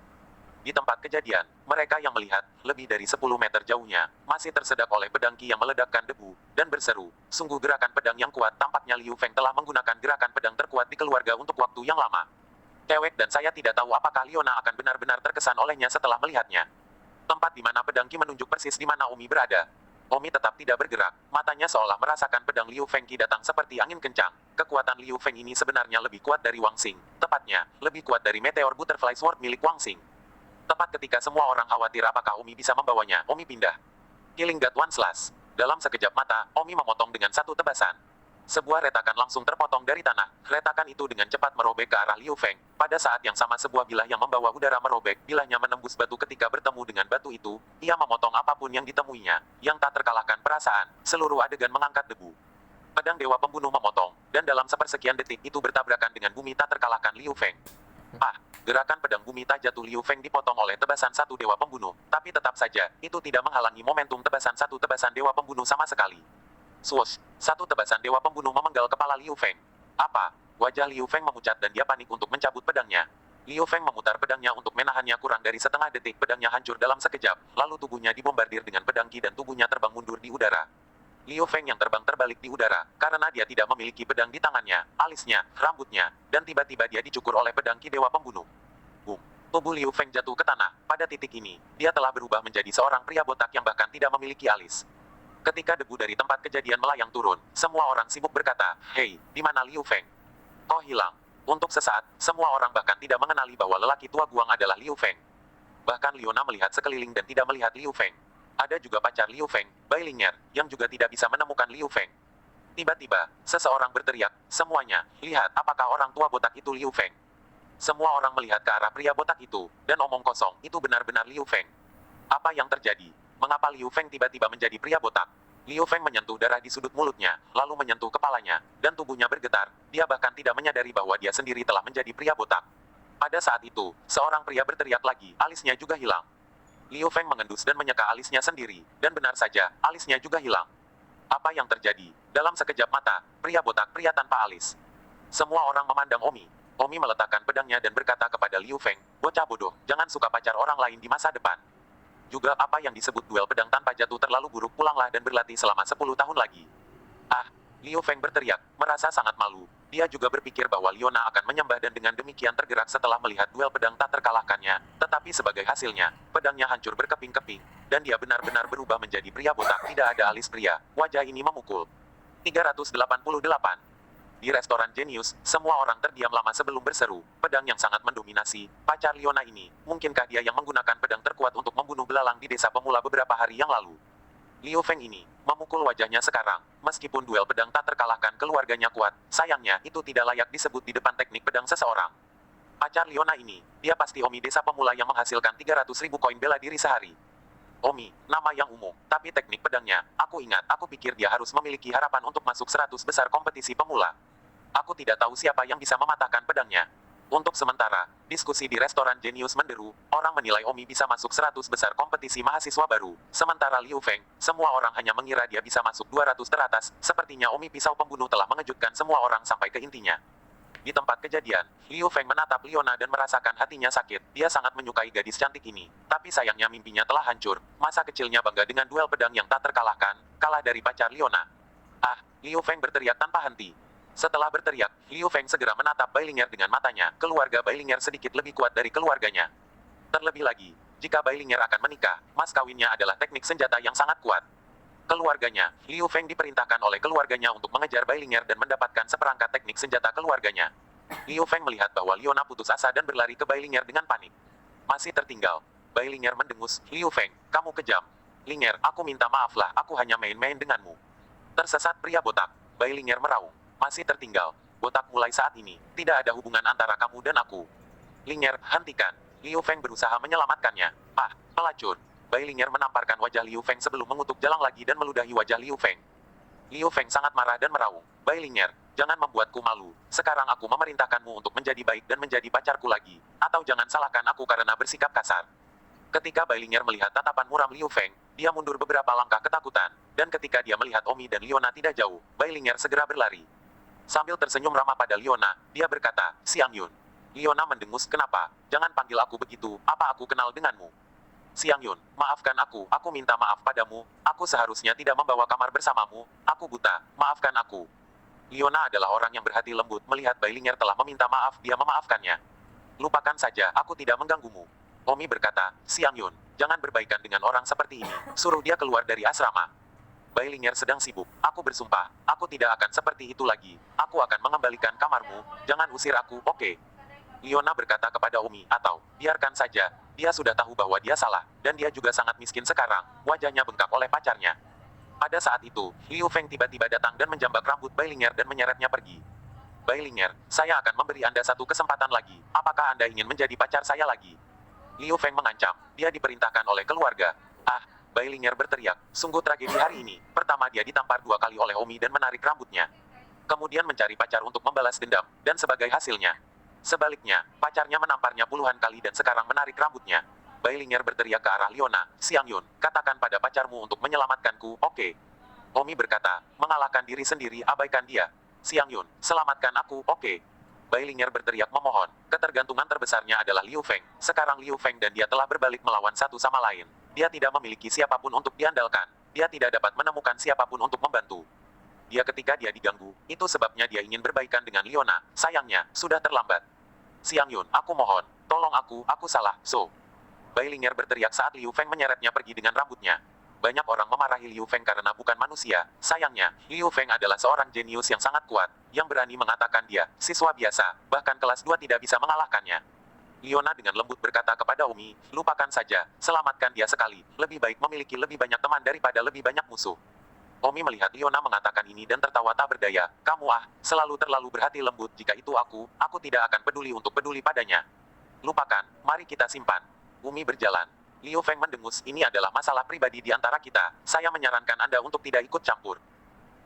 [SPEAKER 1] Di tempat kejadian, mereka yang melihat, lebih dari 10 meter jauhnya, masih tersedak oleh pedang Qi yang meledakkan debu, dan berseru, sungguh gerakan pedang yang kuat. Tampaknya Liu Feng telah menggunakan gerakan pedang terkuat di keluarga untuk waktu yang lama. Cewek dan saya tidak tahu apakah Liona akan benar-benar terkesan olehnya setelah melihatnya. Tempat di mana pedang Qi menunjuk persis di mana Omi berada. Omi tetap tidak bergerak, matanya seolah merasakan pedang Liu Feng Qi datang seperti angin kencang. Kekuatan Liu Feng ini sebenarnya lebih kuat dari Wang Xing, tepatnya, lebih kuat dari Meteor Butterfly Sword milik Wang Xing. Tepat ketika semua orang khawatir apakah Omi bisa membawanya, Omi pindah. Killing that one slash. Dalam sekejap mata, Omi memotong dengan satu tebasan. Sebuah retakan langsung terpotong dari tanah. Retakan itu dengan cepat merobek ke arah Liu Feng. Pada saat yang sama sebuah bilah yang membawa udara merobek. Bilahnya menembus batu ketika bertemu dengan batu itu. Ia memotong apapun yang ditemuinya. Yang tak terkalahkan perasaan. Seluruh adegan mengangkat debu. Pedang Dewa Pembunuh memotong. Dan dalam sepersekian detik itu bertabrakan dengan bumi tak terkalahkan Liu Feng. Gerakan pedang bumi tak jatuh Liu Feng dipotong oleh tebasan satu Dewa Pembunuh. Tapi tetap saja, itu tidak menghalangi momentum tebasan satu tebasan Dewa Pembunuh sama sekali. Swoosh! Satu tebasan Dewa Pembunuh memenggal kepala Liu Feng. Apa? Wajah Liu Feng memucat dan dia panik untuk mencabut pedangnya. Liu Feng memutar pedangnya untuk menahannya kurang dari setengah detik. Pedangnya hancur dalam sekejap, lalu tubuhnya dibombardir dengan pedang Qi dan tubuhnya terbang mundur di udara. Liu Feng yang terbang terbalik di udara, karena dia tidak memiliki pedang di tangannya, alisnya, rambutnya, dan tiba-tiba dia dicukur oleh pedang Qi Dewa Pembunuh. Boom! Tubuh Liu Feng jatuh ke tanah. Pada titik ini, dia telah berubah menjadi seorang pria botak yang bahkan tidak memiliki alis. Ketika debu dari tempat kejadian melayang turun, semua orang sibuk berkata, "Hei, di mana Liu Feng? Kok hilang?" Untuk sesaat, semua orang bahkan tidak mengenali bahwa lelaki tua guang adalah Liu Feng. Bahkan Liona melihat sekeliling dan tidak melihat Liu Feng. Ada juga pacar Liu Feng, Bai Lingyer, yang juga tidak bisa menemukan Liu Feng. Tiba-tiba, seseorang berteriak, "Semuanya, lihat apakah orang tua botak itu Liu Feng." Semua orang melihat ke arah pria botak itu, dan omong kosong, itu benar-benar Liu Feng. Apa yang terjadi? Mengapa Liu Feng tiba-tiba menjadi pria botak? Liu Feng menyentuh darah di sudut mulutnya, lalu menyentuh kepalanya, dan tubuhnya bergetar. Dia bahkan tidak menyadari bahwa dia sendiri telah menjadi pria botak. Pada saat itu, seorang pria berteriak lagi, alisnya juga hilang. Liu Feng mengendus dan menyeka alisnya sendiri, dan benar saja, alisnya juga hilang. Apa yang terjadi? Dalam sekejap mata, pria botak pria tanpa alis. Semua orang memandang Omi. Omi meletakkan pedangnya dan berkata kepada Liu Feng, "Bocah bodoh, jangan suka pacar orang lain di masa depan." Juga apa yang disebut duel pedang tanpa jatuh terlalu buruk, pulanglah dan berlatih selama 10 tahun lagi. Liu Feng berteriak, merasa sangat malu. Dia juga berpikir bahwa Liona akan menyembah dan dengan demikian tergerak setelah melihat duel pedang tak terkalahkannya. Tetapi sebagai hasilnya, pedangnya hancur berkeping-keping. Dan dia benar-benar berubah menjadi pria botak tidak ada alis pria. Wajah ini memukul. 388. Di restoran Genius, semua orang terdiam lama sebelum berseru, pedang yang sangat mendominasi, pacar Liona ini, mungkinkah dia yang menggunakan pedang terkuat untuk membunuh belalang di desa pemula beberapa hari yang lalu? Liu Feng ini, memukul wajahnya sekarang, meskipun duel pedang tak terkalahkan keluarganya kuat, sayangnya itu tidak layak disebut di depan teknik pedang seseorang. Pacar Liona ini, dia pasti Omi desa pemula yang menghasilkan 300.000 koin bela diri sehari. Omi, nama yang umum, tapi teknik pedangnya, aku ingat, aku pikir dia harus memiliki harapan untuk masuk 100 besar kompetisi pemula. Aku tidak tahu siapa yang bisa mematahkan pedangnya. Untuk sementara, diskusi di restoran Genius menderu, orang menilai Omi bisa masuk 100 besar kompetisi mahasiswa baru, sementara Liu Feng, semua orang hanya mengira dia bisa masuk 200 teratas, sepertinya Omi pisau pembunuh telah mengejutkan semua orang sampai ke intinya. Di tempat kejadian, Liu Feng menatap Liona dan merasakan hatinya sakit. Dia sangat menyukai gadis cantik ini. Tapi sayangnya mimpinya telah hancur. Masa kecilnya bangga dengan duel pedang yang tak terkalahkan, kalah dari pacar Liona. Liu Feng berteriak tanpa henti. Setelah berteriak, Liu Feng segera menatap Bai Lingyer dengan matanya. Keluarga Bai Lingyer sedikit lebih kuat dari keluarganya. Terlebih lagi, jika Bai Lingyer akan menikah, mas kawinnya adalah teknik senjata yang sangat kuat. Keluarganya, Liu Feng diperintahkan oleh keluarganya untuk mengejar Bai Lingyer dan mendapatkan seperangkat teknik senjata keluarganya. Liu Feng melihat bahwa Liona putus asa dan berlari ke Bai Lingyer dengan panik. Masih tertinggal. Bai Lingyer mendengus, "Liu Feng, kamu kejam. Lingyer, aku minta maaflah, aku hanya main-main denganmu." Tersesat pria botak. Bai Lingyer meraung. Masih tertinggal. Botak, mulai saat ini, tidak ada hubungan antara kamu dan aku. Lingyer, hentikan. Liu Feng berusaha menyelamatkannya. Pelacur. Bai Lingyer menamparkan wajah Liu Feng sebelum mengutuk jalang lagi dan meludahi wajah Liu Feng. Liu Feng sangat marah dan meraung. "Bai Lingyer, jangan membuatku malu. Sekarang aku memerintahkanmu untuk menjadi baik dan menjadi pacarku lagi. Atau jangan salahkan aku karena bersikap kasar." Ketika Bai Lingyer melihat tatapan muram Liu Feng, dia mundur beberapa langkah ketakutan. Dan ketika dia melihat Omi dan Liona tidak jauh, Bai Lingyer segera berlari. Sambil tersenyum ramah pada Leona, dia berkata, Siang Yun. Leona mendengus, kenapa? Jangan panggil aku begitu, apa aku kenal denganmu? Siang Yun, maafkan aku minta maaf padamu, aku seharusnya tidak membawa kamar bersamamu, aku buta, maafkan aku. Leona adalah orang yang berhati lembut melihat Bailinger telah meminta maaf, dia memaafkannya. Lupakan saja, aku tidak mengganggumu. Omi berkata, Siang Yun, jangan berbaikan dengan orang seperti ini, suruh dia keluar dari asrama. Bailinger sedang sibuk, aku bersumpah, aku tidak akan seperti itu lagi, aku akan mengembalikan kamarmu, jangan usir aku, oke? Leona berkata kepada Omi, atau, biarkan saja, dia sudah tahu bahwa dia salah, dan dia juga sangat miskin sekarang, wajahnya bengkak oleh pacarnya. Pada saat itu, Liu Feng tiba-tiba datang dan menjambak rambut Bailinger dan menyeretnya pergi. Bailinger, saya akan memberi Anda satu kesempatan lagi, apakah Anda ingin menjadi pacar saya lagi? Liu Feng mengancam, dia diperintahkan oleh keluarga. Ah, Bailinger berteriak, sungguh tragedi hari ini. Pertama dia ditampar 2 kali oleh Omi dan menarik rambutnya. Kemudian mencari pacar untuk membalas dendam, dan sebagai hasilnya. Sebaliknya, pacarnya menamparnya puluhan kali dan sekarang menarik rambutnya. Bailinger berteriak ke arah Leona, Siang Yun, katakan pada pacarmu untuk menyelamatkanku, oke? Omi berkata, mengalahkan diri sendiri, abaikan dia. Siang Yun, selamatkan aku, oke? Bailinger berteriak memohon, ketergantungan terbesarnya adalah Liu Feng. Sekarang Liu Feng dan dia telah berbalik melawan satu sama lain. Dia tidak memiliki siapapun untuk diandalkan. Dia tidak dapat menemukan siapapun untuk membantu. Ketika dia diganggu, itu sebabnya dia ingin berbaikan dengan Leona. Sayangnya, sudah terlambat. Siang Yun, aku mohon, tolong aku salah, so. Bailinger berteriak saat Liu Feng menyeretnya pergi dengan rambutnya. Banyak orang memarahi Liu Feng karena bukan manusia. Sayangnya, Liu Feng adalah seorang jenius yang sangat kuat, yang berani mengatakan dia, siswa biasa, bahkan kelas 2 tidak bisa mengalahkannya. Leona dengan lembut berkata kepada Omi, lupakan saja, selamatkan dia sekali, lebih baik memiliki lebih banyak teman daripada lebih banyak musuh. Omi melihat Leona mengatakan ini dan tertawa tak berdaya, kamu selalu terlalu berhati lembut, jika itu aku tidak akan peduli untuk peduli padanya. Lupakan, mari kita simpan. Omi berjalan. Liu Feng mendengus, ini adalah masalah pribadi di antara kita, saya menyarankan Anda untuk tidak ikut campur.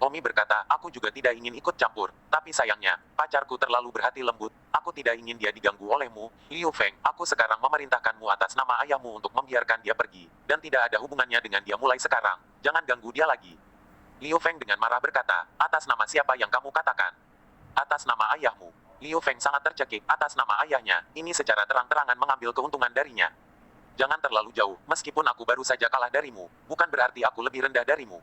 [SPEAKER 1] Omi berkata, aku juga tidak ingin ikut campur, tapi sayangnya, pacarku terlalu berhati lembut, aku tidak ingin dia diganggu olehmu, Liu Feng, aku sekarang memerintahkanmu atas nama ayahmu untuk membiarkan dia pergi, dan tidak ada hubungannya dengan dia mulai sekarang, jangan ganggu dia lagi. Liu Feng dengan marah berkata, atas nama siapa yang kamu katakan? Atas nama ayahmu. Liu Feng sangat tercekik, atas nama ayahnya, ini secara terang-terangan mengambil keuntungan darinya. Jangan terlalu jauh, meskipun aku baru saja kalah darimu, bukan berarti aku lebih rendah darimu.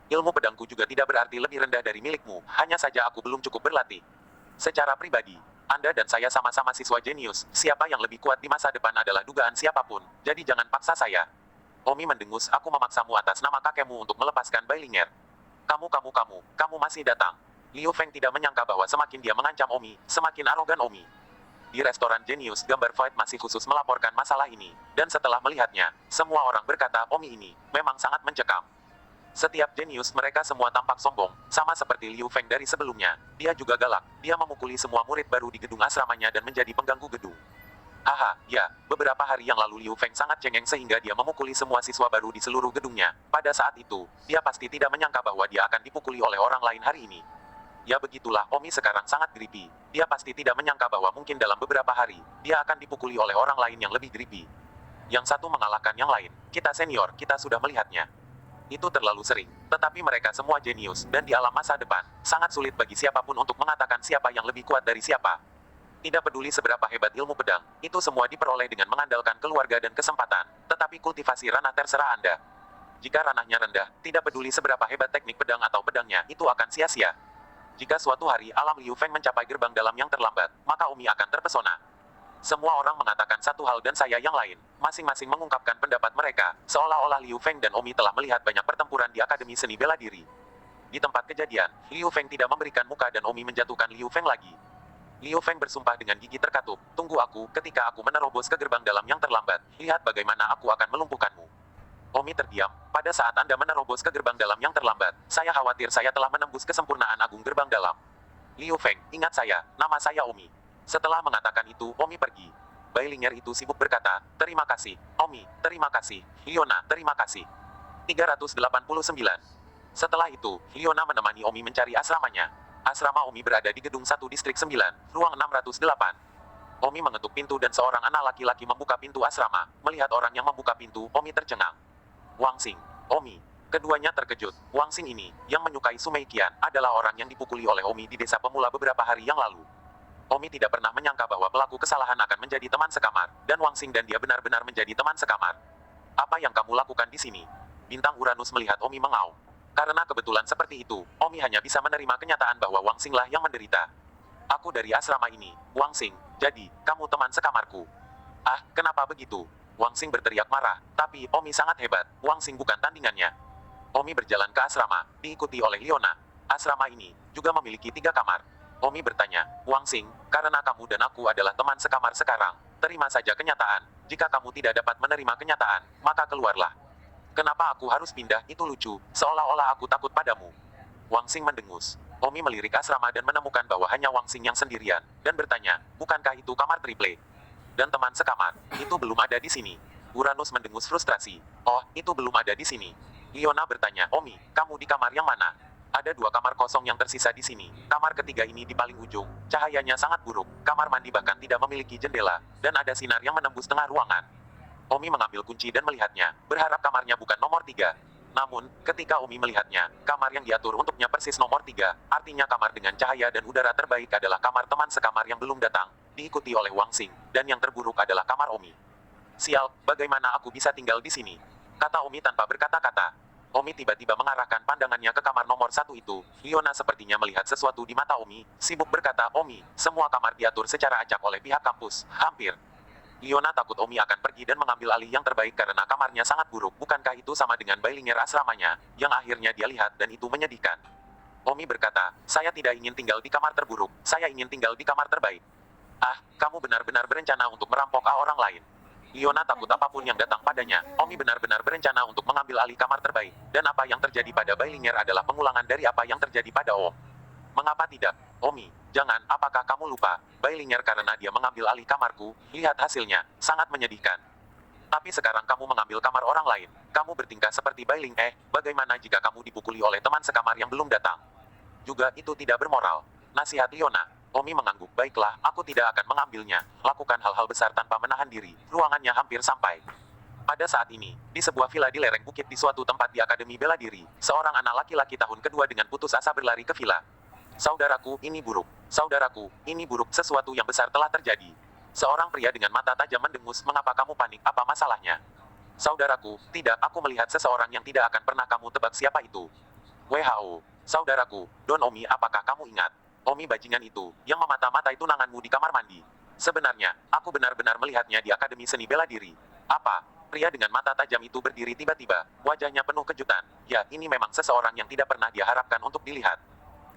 [SPEAKER 1] Ilmu pedangku juga tidak berarti lebih rendah dari milikmu, hanya saja aku belum cukup berlatih. Secara pribadi, Anda dan saya sama-sama siswa jenius, siapa yang lebih kuat di masa depan adalah dugaan siapapun, jadi jangan paksa saya. Omi mendengus, aku memaksamu atas nama kakekmu untuk melepaskan Bailinger. Kamu masih datang. Liu Feng tidak menyangka bahwa semakin dia mengancam Omi, semakin arogan Omi. Di restoran jenius, gambar Fight masih khusus melaporkan masalah ini, dan setelah melihatnya, semua orang berkata, Omi ini memang sangat mencekam. Setiap jenius mereka semua tampak sombong, sama seperti Liu Feng dari sebelumnya. Dia juga galak, dia memukuli semua murid baru di gedung asramanya dan menjadi pengganggu gedung. Haha, ya, beberapa hari yang lalu Liu Feng sangat cengeng sehingga dia memukuli semua siswa baru di seluruh gedungnya. Pada saat itu, dia pasti tidak menyangka bahwa dia akan dipukuli oleh orang lain hari ini. Ya begitulah, Omi sekarang sangat grippy. Dia pasti tidak menyangka bahwa mungkin dalam beberapa hari, dia akan dipukuli oleh orang lain yang lebih grippy. Yang satu mengalahkan yang lain, kita senior, kita sudah melihatnya. Itu terlalu sering, tetapi mereka semua jenius, dan di alam masa depan, sangat sulit bagi siapapun untuk mengatakan siapa yang lebih kuat dari siapa. Tidak peduli seberapa hebat ilmu pedang, itu semua diperoleh dengan mengandalkan keluarga dan kesempatan, tetapi kultivasi ranah terserah Anda. Jika ranahnya rendah, tidak peduli seberapa hebat teknik pedang atau pedangnya, itu akan sia-sia. Jika suatu hari alam Liu Feng mencapai gerbang dalam yang terlambat, maka Omi akan terpesona. Semua orang mengatakan satu hal dan saya yang lain. Masing-masing mengungkapkan pendapat mereka, seolah-olah Liu Feng dan Omi telah melihat banyak pertempuran di Akademi Seni Bela Diri. Di tempat kejadian, Liu Feng tidak memberikan muka dan Omi menjatuhkan Liu Feng lagi. Liu Feng bersumpah dengan gigi terkatup, tunggu aku, ketika aku menerobos ke gerbang dalam yang terlambat, lihat bagaimana aku akan melumpuhkanmu. Omi terdiam, pada saat Anda menerobos ke gerbang dalam yang terlambat, saya khawatir saya telah menembus kesempurnaan agung gerbang dalam. Liu Feng, ingat saya, nama saya Omi. Setelah mengatakan itu, Omi pergi. Bailinger itu sibuk berkata, terima kasih, Omi, terima kasih, Leona, terima kasih. 389. Setelah itu, Leona menemani Omi mencari asramanya. Asrama Omi berada di gedung 1 distrik 9, ruang 608. Omi mengetuk pintu dan seorang anak laki-laki membuka pintu asrama. Melihat orang yang membuka pintu, Omi tercengang. Wang Xing, Omi. Keduanya terkejut. Wang Xing ini, yang menyukai Sumei Qian, adalah orang yang dipukuli oleh Omi di desa pemula beberapa hari yang lalu. Omi tidak pernah menyangka bahwa pelaku kesalahan akan menjadi teman sekamar, dan Wang Xing dan dia benar-benar menjadi teman sekamar. Apa yang kamu lakukan di sini? Bintang Uranus melihat Omi mengaum. Karena kebetulan seperti itu, Omi hanya bisa menerima kenyataan bahwa Wang Xing lah yang menderita. Aku dari asrama ini, Wang Xing, jadi, kamu teman sekamarku. Ah, kenapa begitu? Wang Xing berteriak marah, tapi Omi sangat hebat, Wang Xing bukan tandingannya. Omi berjalan ke asrama, diikuti oleh Leona. Asrama ini juga memiliki 3 kamar. Omi bertanya, Wang Xing, karena kamu dan aku adalah teman sekamar sekarang, terima saja kenyataan. Jika kamu tidak dapat menerima kenyataan, maka keluarlah. Kenapa aku harus pindah? Itu lucu, seolah-olah aku takut padamu. Wang Xing mendengus. Omi melirik asrama dan menemukan bahwa hanya Wang Xing yang sendirian, dan bertanya, bukankah itu kamar triple? Dan teman sekamar, itu belum ada di sini. Uranus mendengus frustrasi. Oh, itu belum ada di sini. Leona bertanya, Omi, kamu di kamar yang mana? Ada 2 kamar kosong yang tersisa di sini. Kamar ketiga ini di paling ujung. Cahayanya sangat buruk. Kamar mandi bahkan tidak memiliki jendela, dan ada sinar yang menembus tengah ruangan. Omi mengambil kunci dan melihatnya, berharap kamarnya bukan nomor 3. Namun, ketika Omi melihatnya, kamar yang diatur untuknya persis nomor 3, artinya kamar dengan cahaya dan udara terbaik adalah kamar teman sekamar yang belum datang, diikuti oleh Wang Xing, dan yang terburuk adalah kamar Omi. Sial, bagaimana aku bisa tinggal di sini? Kata Omi tanpa berkata-kata. Omi tiba-tiba mengarahkan pandangannya ke kamar nomor 1 itu. Leona sepertinya melihat sesuatu di mata Omi, sibuk berkata, Omi, semua kamar diatur secara acak oleh pihak kampus, hampir. Leona takut Omi akan pergi dan mengambil alih yang terbaik karena kamarnya sangat buruk. Bukankah itu sama dengan Bailinger asramanya, yang akhirnya dia lihat dan itu menyedihkan. Omi berkata, saya tidak ingin tinggal di kamar terburuk, saya ingin tinggal di kamar terbaik. Ah, kamu benar-benar berencana untuk merampok orang lain. Leona takut apapun yang datang padanya. Omi benar-benar berencana untuk mengambil alih kamar terbaik. Dan apa yang terjadi pada Bailinger adalah pengulangan dari apa yang terjadi pada Om. Mengapa tidak? Omi, jangan, apakah kamu lupa? Bailinger karena dia mengambil alih kamarku, lihat hasilnya, sangat menyedihkan. Tapi sekarang kamu mengambil kamar orang lain. Kamu bertingkah seperti Bailing. Bagaimana jika kamu dipukuli oleh teman sekamar yang belum datang? Juga itu tidak bermoral. Nasihat Leona. Omi mengangguk, baiklah, aku tidak akan mengambilnya. Lakukan hal-hal besar tanpa menahan diri. Ruangannya hampir sampai. Pada saat ini, di sebuah villa di lereng bukit di suatu tempat di Akademi Bela Diri, seorang anak laki-laki tahun kedua dengan putus asa berlari ke villa. Saudaraku, ini buruk. Saudaraku, ini buruk. Sesuatu yang besar telah terjadi. Seorang pria dengan mata tajam mendengus, mengapa kamu panik? Apa masalahnya? Saudaraku, tidak, aku melihat seseorang yang tidak akan pernah kamu tebak siapa itu. WHO. Saudaraku, Don Omi, apakah kamu ingat? Omi bajingan itu, yang memata-matai tunanganmu di kamar mandi. Sebenarnya, aku benar-benar melihatnya di Akademi Seni Bela Diri. Apa? Pria dengan mata tajam itu berdiri tiba-tiba, wajahnya penuh kejutan. Ya, ini memang seseorang yang tidak pernah dia harapkan untuk dilihat.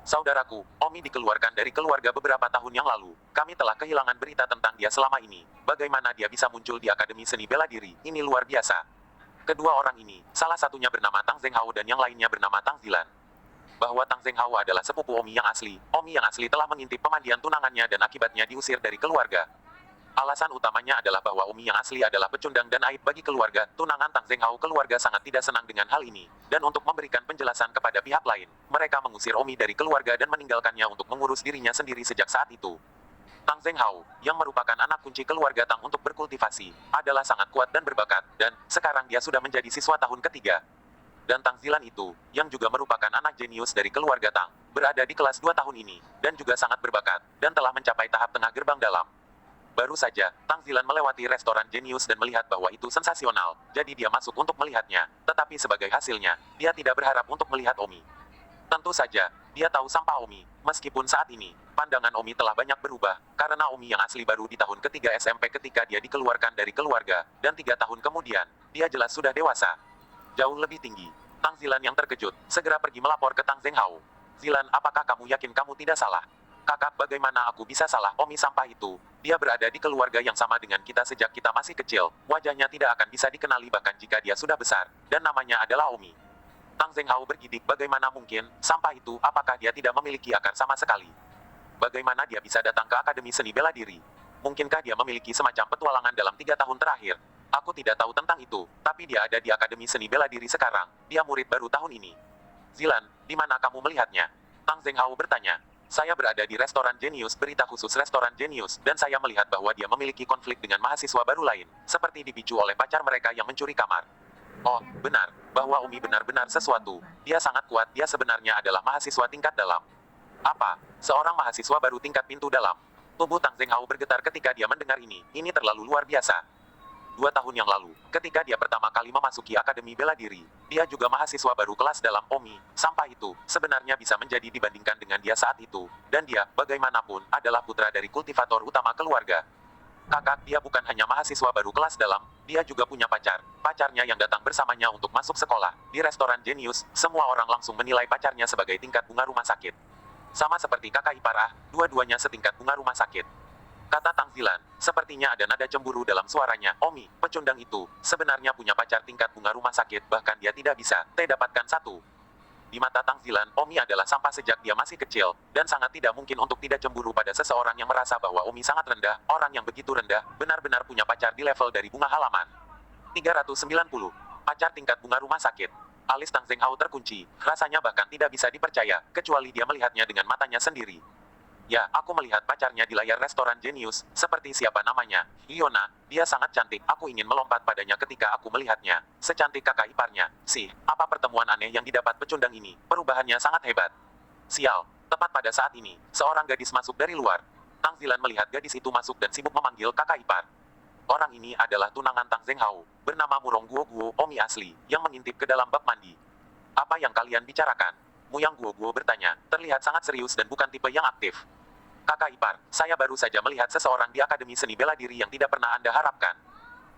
[SPEAKER 1] Saudaraku, Omi dikeluarkan dari keluarga beberapa tahun yang lalu. Kami telah kehilangan berita tentang dia selama ini. Bagaimana dia bisa muncul di Akademi Seni Bela Diri? Ini luar biasa. Kedua orang ini, salah satunya bernama Tang Zhenghao dan yang lainnya bernama Tang Zilan. Bahwa Tang Zhenghao adalah sepupu Omi yang asli. Omi yang asli telah mengintip pemandian tunangannya dan akibatnya diusir dari keluarga. Alasan utamanya adalah bahwa Omi yang asli adalah pecundang dan aib bagi keluarga. Tunangan Tang Zhenghao keluarga sangat tidak senang dengan hal ini. Dan untuk memberikan penjelasan kepada pihak lain, mereka mengusir Omi dari keluarga dan meninggalkannya untuk mengurus dirinya sendiri sejak saat itu. Tang Zhenghao, yang merupakan anak kunci keluarga Tang untuk berkultivasi, adalah sangat kuat dan berbakat, dan sekarang dia sudah menjadi siswa tahun ketiga. Dan Tang Zilan itu, yang juga merupakan anak jenius dari keluarga Tang, berada di kelas 2 tahun ini, dan juga sangat berbakat, dan telah mencapai tahap tengah gerbang dalam. Baru saja, Tang Zilan melewati restoran jenius dan melihat bahwa itu sensasional, jadi dia masuk untuk melihatnya, tetapi sebagai hasilnya, dia tidak berharap untuk melihat Omi. Tentu saja, dia tahu sampah Omi, meskipun saat ini, pandangan Omi telah banyak berubah, karena Omi yang asli baru di tahun ketiga SMP ketika dia dikeluarkan dari keluarga, dan 3 tahun kemudian, dia jelas sudah dewasa. Jauh lebih tinggi. Tang Zilan yang terkejut, segera pergi melapor ke Tang Zhenghao. Zilan, apakah kamu yakin kamu tidak salah? Kakak, bagaimana aku bisa salah? Omi sampah itu. Dia berada di keluarga yang sama dengan kita sejak kita masih kecil. Wajahnya tidak akan bisa dikenali bahkan jika dia sudah besar. Dan namanya adalah Omi. Tang Zhenghao bergidik, bagaimana mungkin? Sampah itu, apakah dia tidak memiliki akar sama sekali? Bagaimana dia bisa datang ke Akademi Seni Bela Diri? Mungkinkah dia memiliki semacam petualangan dalam 3 tahun terakhir? Aku tidak tahu tentang itu, tapi dia ada di Akademi Seni Bela Diri sekarang. Dia murid baru tahun ini. Zilan, di mana kamu melihatnya? Tang Zhenghao bertanya. Saya berada di restoran Genius, berita khusus restoran Genius, dan saya melihat bahwa dia memiliki konflik dengan mahasiswa baru lain, seperti dipicu oleh pacar mereka yang mencuri kamar. Oh, benar, bahwa Umi benar-benar sesuatu. Dia sangat kuat, dia sebenarnya adalah mahasiswa tingkat dalam. Apa? Seorang mahasiswa baru tingkat pintu dalam. Tubuh Tang Zenghao bergetar ketika dia mendengar ini. Ini terlalu luar biasa. 2 tahun yang lalu, ketika dia pertama kali memasuki Akademi Bela Diri, dia juga mahasiswa baru kelas dalam Omi. Sampah itu, sebenarnya bisa menjadi dibandingkan dengan dia saat itu. Dan dia, bagaimanapun, adalah putra dari kultivator utama keluarga. Kakak, dia bukan hanya mahasiswa baru kelas dalam, dia juga punya pacar. Pacarnya yang datang bersamanya untuk masuk sekolah. Di restoran Genius, semua orang langsung menilai pacarnya sebagai tingkat bunga rumah sakit. Sama seperti kakak ipar dua-duanya setingkat bunga rumah sakit. Kata Tang Zilan, sepertinya ada nada cemburu dalam suaranya. Omi, pecundang itu, sebenarnya punya pacar tingkat bunga rumah sakit, bahkan dia tidak bisa dapatkan satu. Di mata Tang Zilan, Omi adalah sampah sejak dia masih kecil, dan sangat tidak mungkin untuk tidak cemburu pada seseorang yang merasa bahwa Omi sangat rendah. Orang yang begitu rendah, benar-benar punya pacar di level dari bunga halaman. 390. Pacar tingkat bunga rumah sakit. Alis Tang Zenghao terkunci, rasanya bahkan tidak bisa dipercaya, kecuali dia melihatnya dengan matanya sendiri. Ya, aku melihat pacarnya di layar restoran Genius, seperti siapa namanya, Iona, dia sangat cantik, aku ingin melompat padanya ketika aku melihatnya, secantik kakak iparnya. Apa pertemuan aneh yang didapat pecundang ini, perubahannya sangat hebat. Sial, tepat pada saat ini, seorang gadis masuk dari luar. Tang Zilan melihat gadis itu masuk dan sibuk memanggil kakak ipar. Orang ini adalah tunangan Tang Zenghao, bernama Murong Guo Guo, Omi asli, yang mengintip ke dalam bak mandi. Apa yang kalian bicarakan? Muyang Guo Guo bertanya, terlihat sangat serius dan bukan tipe yang aktif. Kakak ipar, saya baru saja melihat seseorang di Akademi Seni Bela Diri yang tidak pernah Anda harapkan.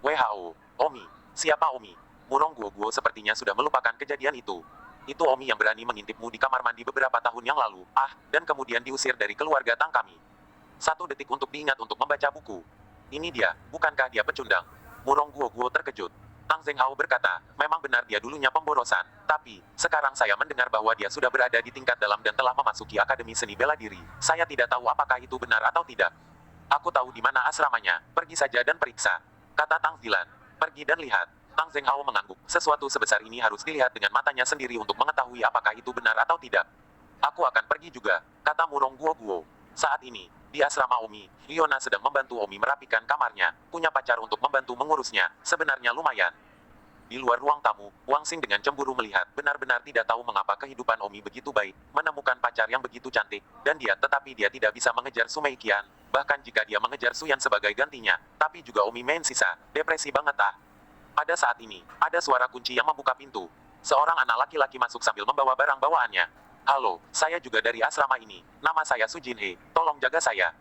[SPEAKER 1] WHO, Omi. Siapa Omi? Murong Guo Guo sepertinya sudah melupakan kejadian itu. Itu Omi yang berani mengintipmu di kamar mandi beberapa tahun yang lalu, dan kemudian diusir dari keluarga Tang kami. 1 detik untuk diingat untuk membaca buku. Ini dia, bukankah dia pecundang? Murong Guo Guo terkejut. Tang Zenghao berkata, memang benar dia dulunya pemborosan, tapi, sekarang saya mendengar bahwa dia sudah berada di tingkat dalam dan telah memasuki Akademi Seni Bela Diri. Saya tidak tahu apakah itu benar atau tidak. Aku tahu di mana asramanya, pergi saja dan periksa. Kata Tang Zilan. Pergi dan lihat. Tang Zenghao mengangguk, sesuatu sebesar ini harus dilihat dengan matanya sendiri untuk mengetahui apakah itu benar atau tidak. Aku akan pergi juga, kata Murong Guo Guo. Saat ini, di asrama Omi, Iona sedang membantu Omi merapikan kamarnya, punya pacar untuk membantu mengurusnya, sebenarnya lumayan. Di luar ruang tamu, Wang Xing dengan cemburu melihat, benar-benar tidak tahu mengapa kehidupan Omi begitu baik, menemukan pacar yang begitu cantik, dan tetapi dia tidak bisa mengejar Sumei Qian, bahkan jika dia mengejar Suyan sebagai gantinya, tapi juga Omi main sisa, depresi banget Pada saat ini, ada suara kunci yang membuka pintu. Seorang anak laki-laki masuk sambil membawa barang bawaannya. Halo, saya juga dari asrama ini. Nama saya Su Jinhe, tolong jaga saya.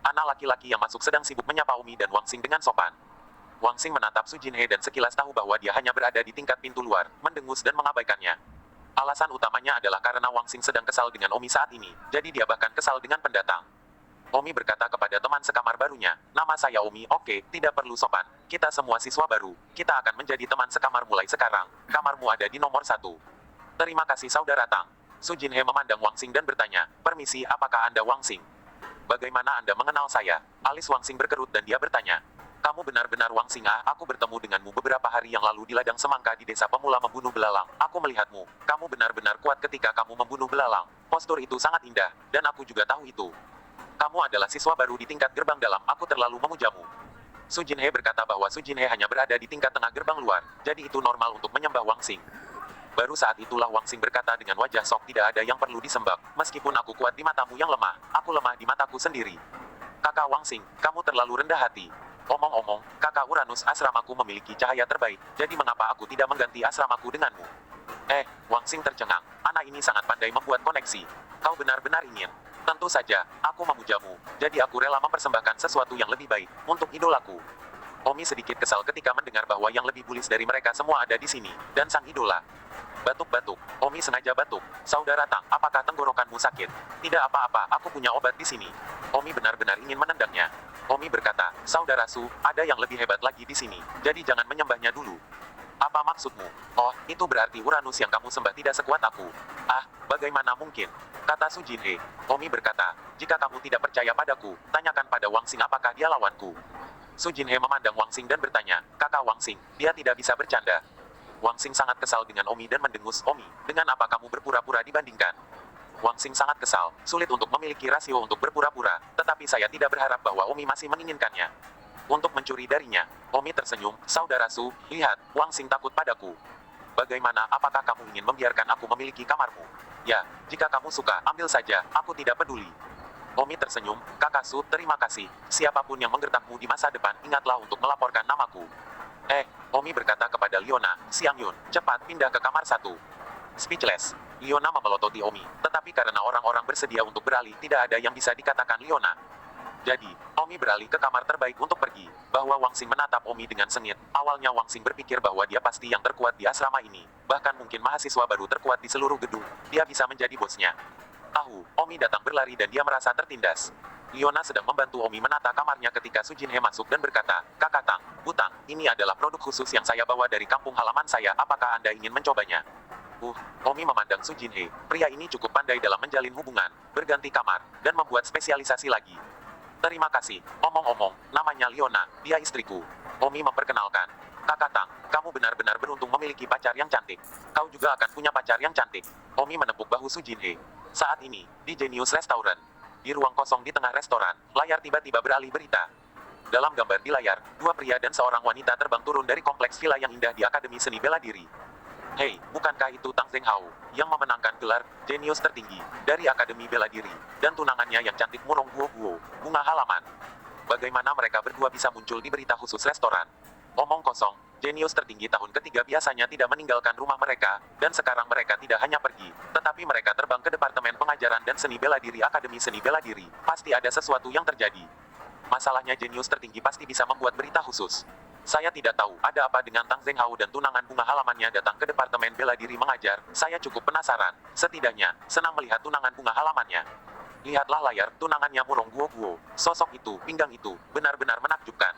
[SPEAKER 1] Anak laki-laki yang masuk sedang sibuk menyapa Umi dan Wang Xing dengan sopan. Wang Xing menatap Su Jinhe dan sekilas tahu bahwa dia hanya berada di tingkat pintu luar, mendengus dan mengabaikannya. Alasan utamanya adalah karena Wang Xing sedang kesal dengan Omi saat ini, jadi dia bahkan kesal dengan pendatang. Omi berkata kepada teman sekamar barunya, nama saya Omi, oke, tidak perlu sopan. Kita semua siswa baru, kita akan menjadi teman sekamar mulai sekarang. Kamarmu ada di nomor 1. Terima kasih saudara Tang. Su Jinhe memandang Wang Xing dan bertanya, permisi, apakah Anda Wang Xing? Bagaimana Anda mengenal saya? Alis Wang Xing berkerut dan dia bertanya, kamu benar-benar Wang Xing aku bertemu denganmu beberapa hari yang lalu di ladang semangka di desa pemula membunuh belalang. Aku melihatmu, kamu benar-benar kuat ketika kamu membunuh belalang. Postur itu sangat indah, dan aku juga tahu itu. Kamu adalah siswa baru di tingkat gerbang dalam, aku terlalu memujamu. Su Jinhe berkata bahwa Su Jinhe hanya berada di tingkat tengah gerbang luar, jadi itu normal untuk menyembah Wang Xing. Baru saat itulah Wang Xing berkata dengan wajah sok, tidak ada yang perlu disembah, meskipun aku kuat di matamu yang lemah, aku lemah di mataku sendiri. Kakak Wang Xing, kamu terlalu rendah hati. Omong-omong, kakak Uranus asramaku memiliki cahaya terbaik, jadi mengapa aku tidak mengganti asramaku denganmu? Wang Xing tercengang, anak ini sangat pandai membuat koneksi. Kau benar-benar ingin. Tentu saja, aku memujamu, jadi aku rela mempersembahkan sesuatu yang lebih baik, untuk idolaku. Omi sedikit kesal ketika mendengar bahwa yang lebih bullis dari mereka semua ada di sini, dan sang idola. Batuk-batuk, Omi sengaja batuk. Saudara Tang, apakah tenggorokanmu sakit? Tidak apa-apa, aku punya obat di sini. Omi benar-benar ingin menendangnya. Omi berkata, saudara Su, ada yang lebih hebat lagi di sini, jadi jangan menyembahnya dulu. Apa maksudmu? Oh, itu berarti Uranus yang kamu sembah tidak sekuat aku. Bagaimana mungkin? Kata Su Jinhe. Omi berkata, jika kamu tidak percaya padaku, tanyakan pada Wang Xing apakah dia lawanku. Su Jinhe memandang Wang Xing dan bertanya, kakak Wang Xing, dia tidak bisa bercanda. Wang Xing sangat kesal dengan Omi dan mendengus, Omi, dengan apa kamu berpura-pura dibandingkan? Wang Xing sangat kesal, sulit untuk memiliki rasio untuk berpura-pura, tetapi saya tidak berharap bahwa Omi masih menginginkannya. Untuk mencuri darinya. Omi tersenyum, saudara Su, lihat, Wang Xing takut padaku. Bagaimana, apakah kamu ingin membiarkan aku memiliki kamarmu? Ya, jika kamu suka, ambil saja, aku tidak peduli. Omi tersenyum, kakak Su, terima kasih. Siapapun yang menggertakmu di masa depan, ingatlah untuk melaporkan namaku. Omi berkata kepada Liona, Siang Yun, cepat pindah ke kamar 1. Speechless. Liona memelototi Omi, tetapi karena orang-orang bersedia untuk beralih, tidak ada yang bisa dikatakan Liona. Jadi, Omi beralih ke kamar terbaik untuk pergi. Bahwa Wang Xing menatap Omi dengan sengit. Awalnya Wang Xing berpikir bahwa dia pasti yang terkuat di asrama ini. Bahkan mungkin mahasiswa baru terkuat di seluruh gedung. Dia bisa menjadi bosnya. Tahu, Omi datang berlari dan dia merasa tertindas. Liona sedang membantu Omi menata kamarnya ketika Su Jinhe masuk dan berkata, Kakak Tang, Butang, ini adalah produk khusus yang saya bawa dari kampung halaman saya, apakah Anda ingin mencobanya? Omi memandang Su Jinhe. Pria ini cukup pandai dalam menjalin hubungan, berganti kamar, dan membuat spesialisasi lagi. Terima kasih. Omong-omong, namanya Liona, dia istriku. Omi memperkenalkan. Kakak Tang, kamu benar-benar beruntung memiliki pacar yang cantik. Kau juga akan punya pacar yang cantik. Omi menepuk bahu Su Jinhe. Saat ini, di Genius Restaurant. Di ruang kosong di tengah restoran, layar tiba-tiba beralih berita. Dalam gambar di layar, 2 pria dan seorang wanita terbang turun dari kompleks villa yang indah di Akademi Seni Bela Diri. Hei, bukankah itu Tang Zhenghao, yang memenangkan gelar jenius tertinggi dari Akademi Bela Diri, dan tunangannya yang cantik Murong Guo, bunga halaman? Bagaimana mereka berdua bisa muncul di berita khusus restoran? Omong kosong, jenius tertinggi tahun ketiga biasanya tidak meninggalkan rumah mereka, dan sekarang mereka tidak hanya pergi, tetapi mereka terbang ke Departemen Pengajaran dan Seni Bela Diri Akademi Seni Bela Diri. Pasti ada sesuatu yang terjadi. Masalahnya jenius tertinggi pasti bisa membuat berita khusus. Saya tidak tahu ada apa dengan Tang Zhenghao dan tunangan bunga halamannya datang ke Departemen Bela Diri mengajar. Saya cukup penasaran. Setidaknya, senang melihat tunangan bunga halamannya. Lihatlah layar, tunangannya Murong Guo. Sosok itu, pinggang itu, benar-benar menakjubkan.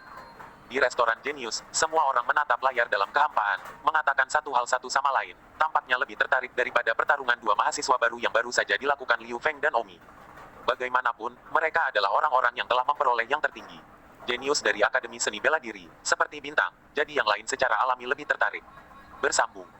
[SPEAKER 1] Di restoran Genius, semua orang menatap layar dalam kehampaan, mengatakan satu hal satu sama lain. Tampaknya lebih tertarik daripada pertarungan 2 mahasiswa baru yang baru saja dilakukan Liu Feng dan Omi. Bagaimanapun, mereka adalah orang-orang yang telah memperoleh yang tertinggi. Jenius dari Akademi Seni Bela Diri, seperti bintang, jadi yang lain secara alami lebih tertarik. Bersambung.